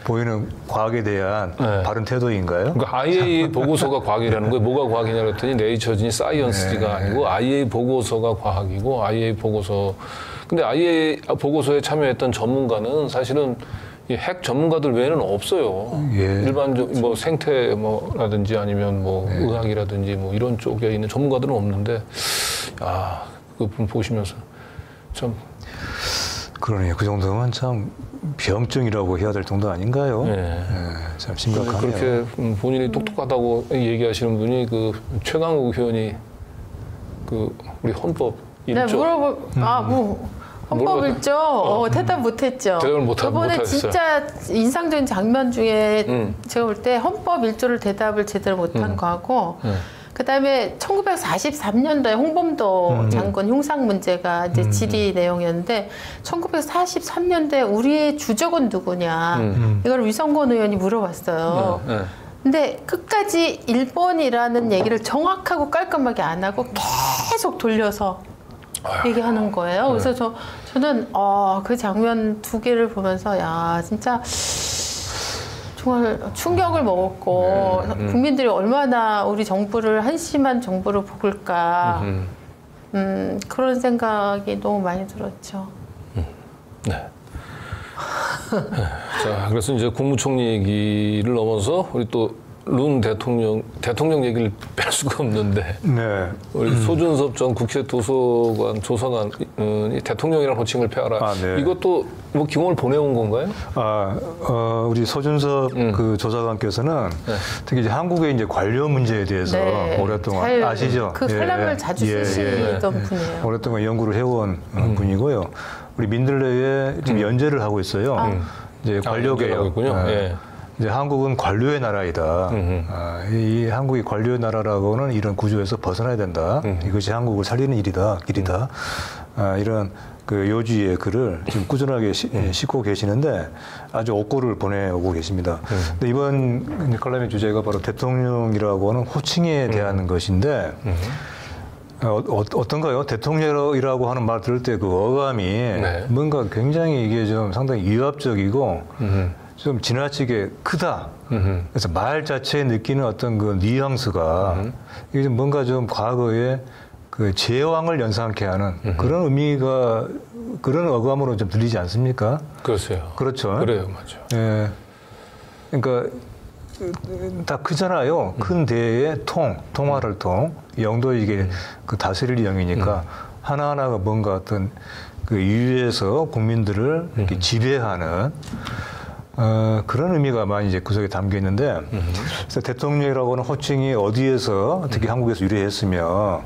보이는 과학에 대한 바른 태도인가요? 그러니까 IA 보고서가 과학이라는 거예요. 뭐가 과학이냐 그랬더니 네이처지니 사이언스가 아니고 IA 보고서가 과학이고 IA 보고서. 근데 IA 보고서에 참여했던 전문가는 사실은 이 핵 전문가들 외에는 없어요. 일반적 뭐 생태 뭐라든지 아니면 뭐 의학이라든지 뭐 이런 쪽에 있는 전문가들은 없는데 그거 보시면서 참 그러네요. 그 정도면 참 병증이라고 해야 될 정도 아닌가요? 참 심각하네요. 그렇게 본인이 똑똑하다고 얘기하시는 분이 그 최강욱 의원이 그 우리 헌법 1조 헌법 1조 대답 못했죠. 대답을 못했어요. 저번에 진짜 인상적인 장면 중에 제가 볼 때 헌법 1조를 대답을 제대로 못한 거하고 그다음에 1943년도에 홍범도 장군 흉상 문제가 이제 질의 내용이었는데 1943년도에 우리의 주적은 누구냐 이걸 위성권 의원이 물어봤어요. 근데 끝까지 일본이라는 얘기를 정확하고 깔끔하게 안 하고 계속 돌려서 얘기하는 거예요. 그래서 저는 그 장면 두 개를 보면서 야 진짜 정말 충격을 먹었고 국민들이 얼마나 우리 정부를 한심한 정부로 보을까 그런 생각이 너무 많이 들었죠. 네. 자, 그래서 이제 국무총리 얘기를 넘어서 우리 또 룬 대통령 얘기를 뺄 수가 없는데, 네. 우리 소준섭 전 국회 도서관 조사관이 대통령이라는 호칭을 펴라. 네. 이것도 뭐 기공을 보내온 건가요? 우리 소준섭 그 조사관께서는 특히 이제 한국의 이제 관료 문제에 대해서 오랫동안 아시죠? 그 사람을 자주 쓰시던 분이에요. 오랫동안 연구를 해온 분이고요. 우리 민들레에 지금 연재를 하고 있어요. 이제 관료개혁. 이제 한국은 관료의 나라이다. 이 한국이 관료의 나라라고는 이런 구조에서 벗어나야 된다. 이것이 한국을 살리는 길이다. 이런 그 요지의 글을 지금 꾸준하게 싣고 계시는데 아주 옥고를 보내오고 계십니다. 근데 이번 칼럼의 주제가 바로 대통령이라고 하는 호칭에 대한 것인데 어떤가요? 대통령이라고 하는 말 들을 때 그 어감이 뭔가 굉장히 이게 좀 상당히 위압적이고 좀 지나치게 크다. 그래서 말 자체에 느끼는 어떤 그 뉘앙스가 이게 좀 뭔가 좀 과거에 그 제왕을 연상케 하는 그런 의미가 그런 어감으로 좀 들리지 않습니까? 그렇죠. 그렇죠. 그래요, 맞죠. 예. 그러니까 다 크잖아요. 큰 대의 통화를 영도 이게 그 다스릴 영이니까 하나하나가 뭔가 어떤 그 위에서 국민들을 이렇게 지배하는 그런 의미가 많이 이제 구석에 담겨 있는데, 그래서 대통령이라고 하는 호칭이 어디에서 특히 한국에서 유래했으며,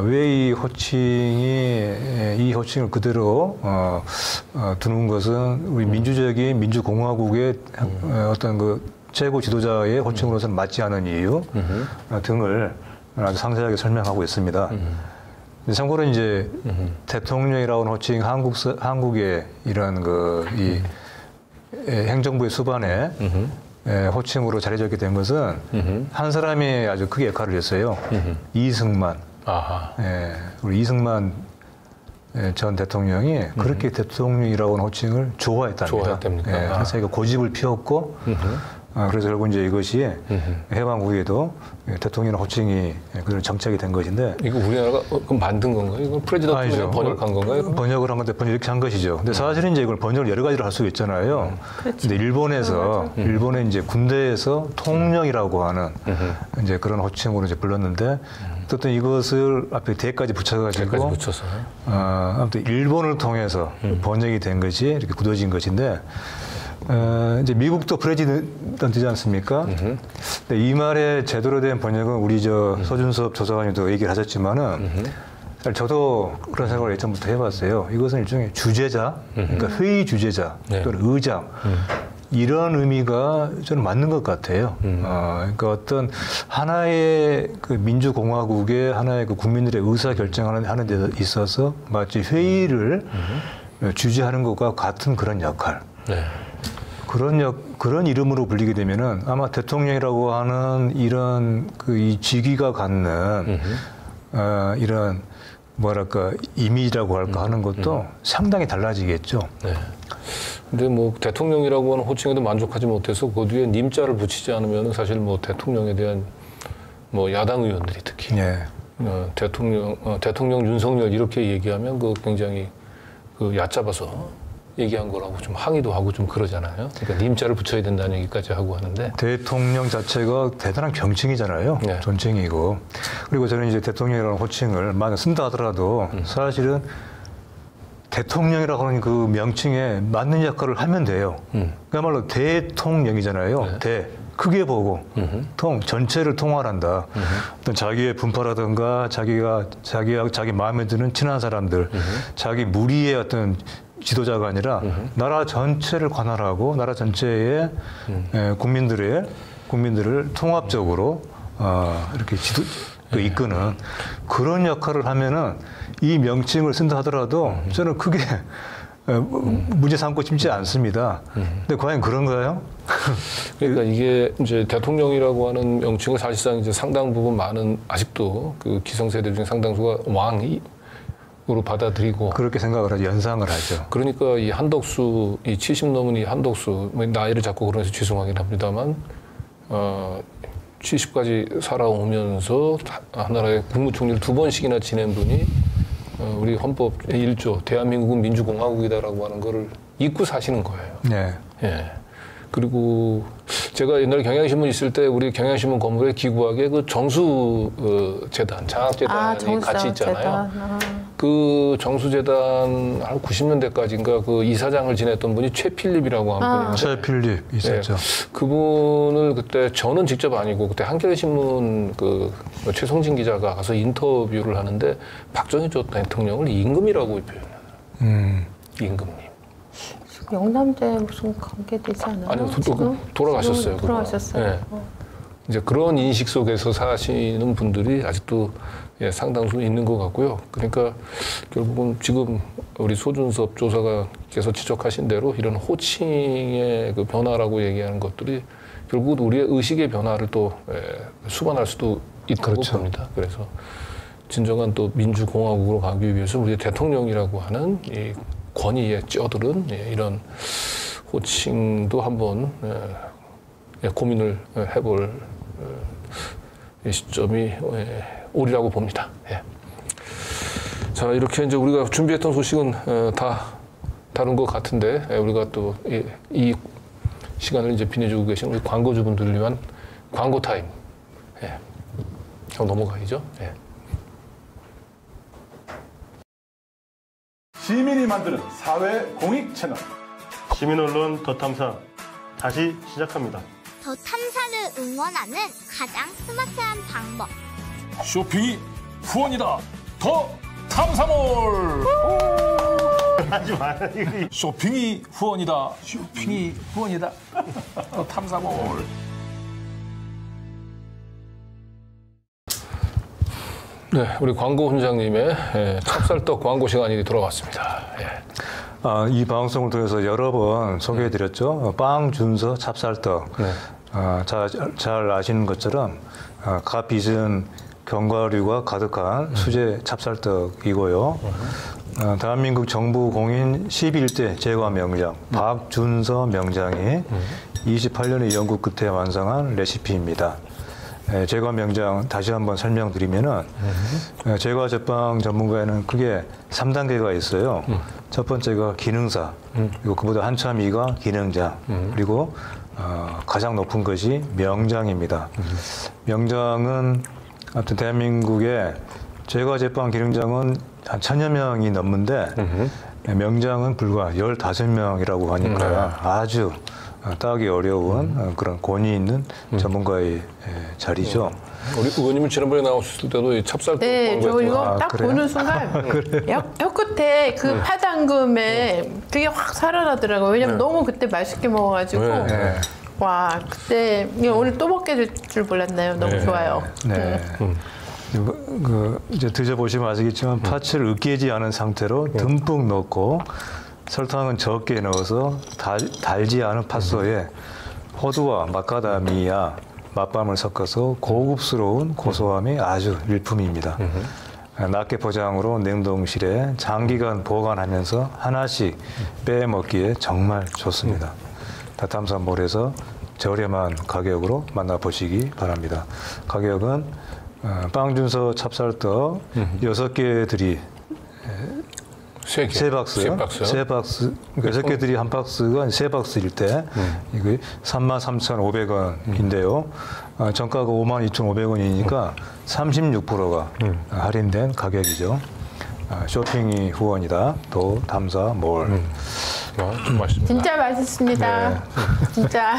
왜 이 호칭을 그대로 두는 것은 우리 민주적인 민주공화국의 어떤 그 최고 지도자의 호칭으로서는 맞지 않은 이유 등을 아주 상세하게 설명하고 있습니다. 참고로 이제 대통령이라고 하는 호칭 한국의 이런 이 행정부의 수반에 호칭으로 자리잡게 된 것은 한 사람이 아주 크게 역할을 했어요. 이승만. 우리 이승만 전 대통령이 그렇게 대통령이라고 하는 호칭을 좋아했답니다. 그래서 이거 고집을 피웠고 그래서 결국 이제 이것이 해방 후에도 대통령 호칭이 그대로 정착이 된 것인데. 이거 우리나라가 만든 건가요? 이거 프레지던트가 번역한 건가요? 번역을 한 건데 이렇게 한 것이죠. 근데 사실은 이제 이걸 번역을 여러 가지로 할 수가 있잖아요. 근데 일본에 이제 군대에서 통령이라고 하는 이제 그런 호칭으로 이제 불렀는데 어쨌든 이것을 앞에 대까지 붙여가지고 아무튼 일본을 통해서 번역이 된 것이 이렇게 굳어진 것인데. 이제 미국도 프레지던트지 않습니까? 근데 이 말의 제대로 된 번역은 우리 소준섭 조사관님도 얘기를 하셨지만은 사실 저도 그런 생각을 예전부터 해봤어요. 이것은 일종의 주재자, 그러니까 회의 주재자 또는 의장 이런 의미가 저는 맞는 것 같아요. 그러니까 어떤 하나의 그 민주공화국의 하나의 그 국민들의 의사 결정하는 데 있어서 마치 회의를 주재하는 것과 같은 그런 역할. 그런 이름으로 불리게 되면은 아마 대통령이라고 하는 이런 이 직위가 갖는 이런 뭐랄까 이미지라고 할까 하는 것도 상당히 달라지겠죠. 근데 뭐 대통령이라고 하는 호칭에도 만족하지 못해서 그 뒤에 님자를 붙이지 않으면은 사실 뭐 대통령에 대한 뭐 야당 의원들이 특히 대통령 윤석열 이렇게 얘기하면 그 굉장히 그 얕잡아서 얘기한 거라고 좀 항의도 하고 좀 그러잖아요. 그러니까 님자를 붙여야 된다는 얘기까지 하고 하는데 대통령 자체가 대단한 경칭이잖아요. 존칭이고. 그리고 저는 이제 대통령이라는 호칭을 만약 쓴다 하더라도 사실은 대통령이라고 하는 그 명칭에 맞는 역할을 하면 돼요. 그야말로 대통령이잖아요. 크게 보고 전체를 통할한다. 어떤 자기의 분파라든가 자기 마음에 드는 친한 사람들, 자기 무리의 어떤 지도자가 아니라 나라 전체를 관할하고 나라 전체의 국민들을 통합적으로 이렇게 이끄는 그런 역할을 하면은 이 명칭을 쓴다 하더라도 저는 크게 문제 삼고 싶지 않습니다. 근데 과연 그런가요? 그러니까 이게 이제 대통령이라고 하는 명칭은 사실상 이제 상당 부분 많은 아직도 그 기성세대 중에 상당수가 으로 받아들이고 그렇게 생각을 하죠. 연상을 하죠. 그러니까 이 한덕수, 이 70 넘은 이 한덕수, 뭐 나이를 자꾸 그러면서 죄송하긴 합니다만 70까지 살아오면서 하나라의 국무총리를 2번씩이나 지낸 분이 우리 헌법 1조 대한민국은 민주공화국이다라고 하는 거를 잊고 사시는 거예요. 네. 예. 그리고 제가 옛날에 경향신문 있을 때 우리 경향신문 건물에 기구하게 그 정수재단, 장학재단이 같이 있잖아요. 그 정수재단 한 90년대까지인가 그 이사장을 지냈던 분이 최필립이라고 한 분인데. 최필립 있었죠. 네. 그분을 그때 저는 직접 아니고 그때 한겨레신문 그 최성진 기자가 가서 인터뷰를 하는데 박정희 전 대통령을 임금이라고 표현해요. 임금님. 영남대 무슨 관계 되지 않아요? 아니요, 돌아가셨어요. 돌아가셨어요. 네. 이제 그런 인식 속에서 사시는 분들이 아직도 예, 상당수 있는 것 같고요. 그러니까 결국은 지금 우리 소준섭 조사관께서 지적하신 대로 이런 호칭의 그 변화라고 얘기하는 것들이 결국은 우리의 의식의 변화를 또 수반할 수도 있다고 그렇죠. 봅니다. 그래서 진정한 또 민주공화국으로 가기 위해서 우리 대통령이라고 하는 이 권위에 쩌들은 이런 호칭도 한번 고민을 해볼 시점이 오리라고 봅니다. 예. 자, 이렇게 이제 우리가 준비했던 소식은 다 다룬 것 같은데 우리가 또 이 시간을 이제 빛내주고 계신 우리 광고주분들을 위한 광고 타임. 예. 넘어가야죠. 예. 시민이 만드는 사회 공익 채널 시민언론 더 탐사 다시 시작합니다. 더 탐사를 응원하는 가장 스마트한 방법. 쇼핑이 후원이다. 더 탐사몰. 하지 마. 쇼핑이 후원이다. 쇼핑이 후원이다. 더 탐사몰. 네, 우리 광고 훈장님의 찹쌀떡 광고 시간이 돌아왔습니다. 예. 이 방송을 통해서 여러 번 소개해드렸죠. 빵, 준서, 찹쌀떡. 네. 잘 아시는 것처럼 값비싼 견과류가 가득한 수제 찹쌀떡이고요. 대한민국 정부 공인 11대 제과 명장 박준서 명장이 28년의 연구 끝에 완성한 레시피입니다. 제과 명장 다시 한번 설명드리면은 제과 제빵 전문가에는 크게 3단계가 있어요. 첫 번째가 기능사, 그리고 그보다 한참 위가 기능장, 그리고 가장 높은 것이 명장입니다. 명장은 아무튼 대한민국의 제과 제빵 기능장은 한 1000여 명이 넘는데 명장은 불과 15명이라고 하니까 아주 따기 어려운 그런 권위 있는 전문가의 자리죠. 우리 의원님은 지난번에 나오셨을 때도 이 찹쌀떡 네, 저 이거 딱 그래요? 보는 순간 혀 끝에 그 파당금에 그게 확 살아나더라고요. 왜냐면 너무 그때 맛있게 먹어가지고 와 그때 오늘 또 먹게 될 줄 몰랐나요. 너무 좋아요. 네. 이제 드셔보시면 아시겠지만 팥을 으깨지 않은 상태로 듬뿍 넣고 설탕은 적게 넣어서 달지 않은 팥소에 호두와 마카다미아 맛밤을 섞어서 고급스러운 고소함이 아주 일품입니다. 낱개 포장으로 냉동실에 장기간 보관하면서 하나씩 빼먹기에 정말 좋습니다. 다탐사몰에서 저렴한 가격으로 만나보시기 바랍니다. 가격은 빵준서 찹쌀떡 6개들이 세 박스. 그러니까 6개들이 한 박스가 3박스일 때 이게 33,500원인데요. 정가가 52,500원이니까 36%가 할인된 가격이죠. 쇼핑이 후원이다. 더 탐사몰. 좀 맛있습니다. 진짜 맛있습니다. 네. 진짜.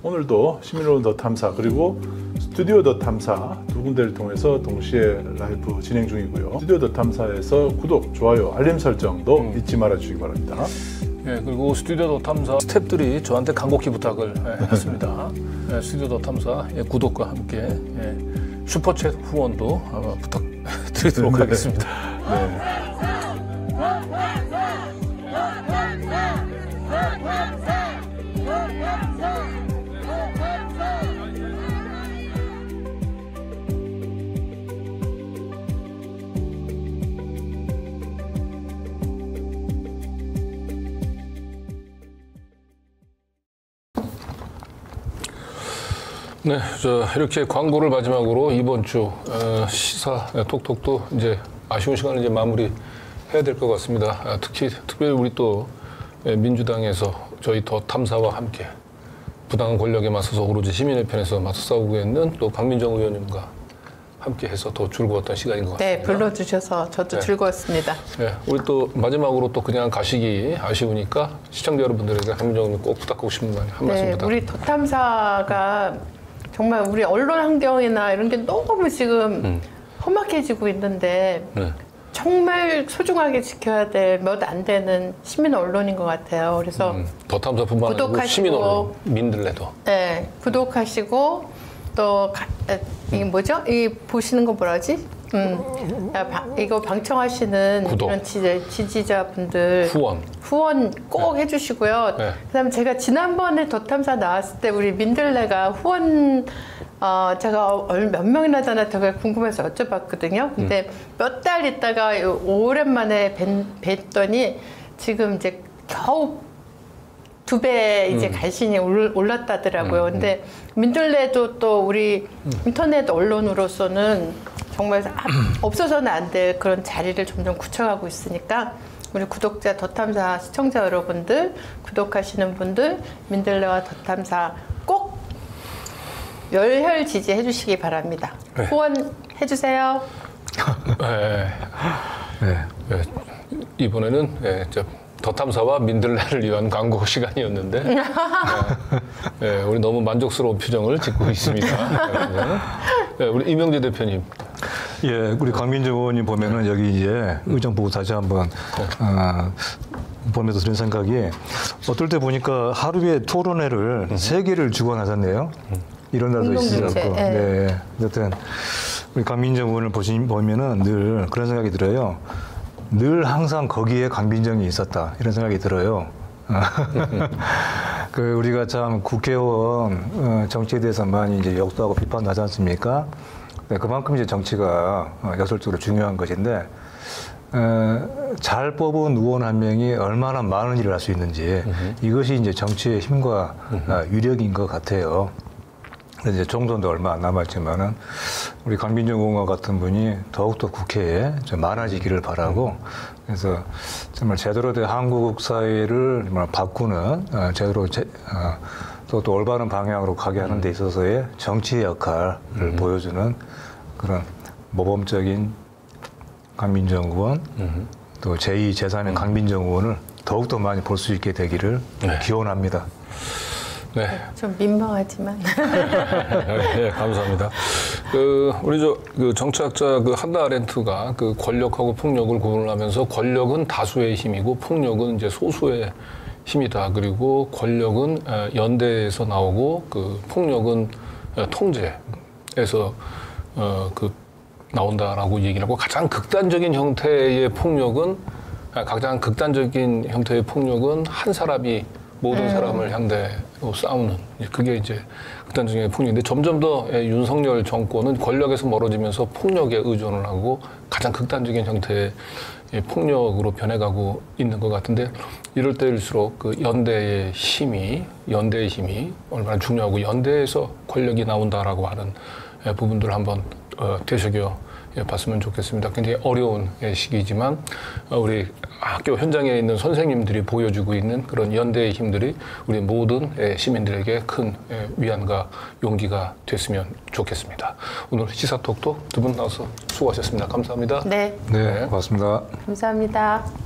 오늘도 시민언론 더 탐사 그리고 스튜디오 더 탐사 두 군데를 통해서 동시에 라이브 진행 중이고요. 스튜디오 더 탐사에서 구독, 좋아요, 알림 설정도 잊지 말아 주시기 바랍니다. 예, 그리고 스튜디오 더 탐사 스태프들이 저한테 간곡히 부탁을 했습니다. 스튜디오 더 탐사 구독과 함께 슈퍼챗 후원도 부탁드리도록 하겠습니다. 네, 이렇게 광고를 마지막으로 이번 주 시사 톡톡도 이제 아쉬운 시간을 이제 마무리 해야 될 것 같습니다. 특별히 우리 또 민주당에서 저희 더 탐사와 함께 부당한 권력에 맞서서 오로지 시민의 편에서 맞서 싸우고 있는 또 강민정 의원님과 함께해서 더 즐거웠던 시간인 것 같습니다. 네, 불러주셔서 저도 즐거웠습니다. 네, 우리 또 마지막으로 또 그냥 가시기 아쉬우니까 시청자 여러분들에게 강민정 의원님 꼭 부탁하고 싶은 말 한 말씀 부탁드립니다. 우리 더 탐사가 정말 우리 언론 환경이나 이런 게 너무 지금 험악해지고 있는데 정말 소중하게 지켜야 될 몇 안 되는 시민 언론인 것 같아요. 그래서 더 탐사뿐만 아니고 시민 언론, 민들레도. 네, 구독하시고 또 이게 뭐죠? 이 보시는 거 뭐라지? 이거 방청하시는 구독. 이런 지지자분들 후원 꼭 해주시고요. 네. 그다음에 제가 지난번에 더 탐사 나왔을 때 우리 민들레가 후원 제가 몇 명이나 되나 되게 궁금해서 여쭤봤거든요. 근데 몇 달 있다가 오랜만에 뵀더니 지금 이제 겨우 2배 이제 간신히 올랐다더라고요. 근데 민들레도 또 우리 인터넷 언론으로서는 정말 없어서는 안 될 그런 자리를 점점 굳혀가고 있으니까 우리 구독자 더탐사 시청자 여러분들, 구독하시는 분들 민들레와 더탐사 꼭 열혈 지지해 주시기 바랍니다. 네. 후원해 주세요. 네. 이번에는 더 탐사와 민들레를 위한 광고 시간이었는데 우리 너무 만족스러운 표정을 짓고 있습니다. 네, 우리 이명재 대표님. 예, 우리 강민정 의원님 보면은 여기 이제 의정 보고 다시 한번 보면서 드는 생각이 어떨 때 보니까 하루에 토론회를 3개를 주관하셨네요. 이런 날도 있으시고. 네. 여튼 우리 강민정 의원을 보면은 늘 그런 생각이 들어요. 늘 항상 거기에 강민정이 있었다 이런 생각이 들어요. 우리가 참 국회의원 정치에 대해서 많이 이제 역도하고 비판도 하지 않습니까? 네, 그만큼 이제 정치가 역설적으로 중요한 것인데 잘 뽑은 의원 한 명이 얼마나 많은 일을 할 수 있는지 이것이 이제 정치의 힘과 위력인 것 같아요. 이제 총선도 얼마 안 남았지만은 우리 강민정 의원과 같은 분이 더욱더 국회에 좀 많아지기를 바라고 그래서 정말 제대로 된 한국 사회를 정말 바꾸는 제대로 또 올바른 방향으로 가게 하는 데 있어서의 정치의 역할을 보여주는 그런 모범적인 강민정 의원 또 제2, 제3의 강민정 의원을 더욱더 많이 볼 수 있게 되기를 기원합니다. 네. 좀 민망하지만. 네, 감사합니다. 우리 정치학자 한나 아렌트가 권력하고 폭력을 구분하면서 권력은 다수의 힘이고 폭력은 이제 소수의 힘이다. 그리고 권력은 연대에서 나오고 폭력은 통제에서 나온다라고 얘기를 하고 가장 극단적인 형태의 폭력은 한 사람이 모든 사람을 상대로 싸우는 그게 이제 극단적인 폭력인데 점점 더 윤석열 정권은 권력에서 멀어지면서 폭력에 의존을 하고 가장 극단적인 형태의 폭력으로 변해가고 있는 것 같은데 이럴 때일수록 연대의 힘이 얼마나 중요하고 연대에서 권력이 나온다라고 하는 부분들을 한번 되새겨 봤으면 좋겠습니다. 굉장히 어려운 시기지만 우리 학교 현장에 있는 선생님들이 보여주고 있는 그런 연대의 힘들이 우리 모든 시민들에게 큰 위안과 용기가 됐으면 좋겠습니다. 오늘 시사톡톡 2분 나와서 수고하셨습니다. 감사합니다. 네. 네, 고맙습니다. 감사합니다.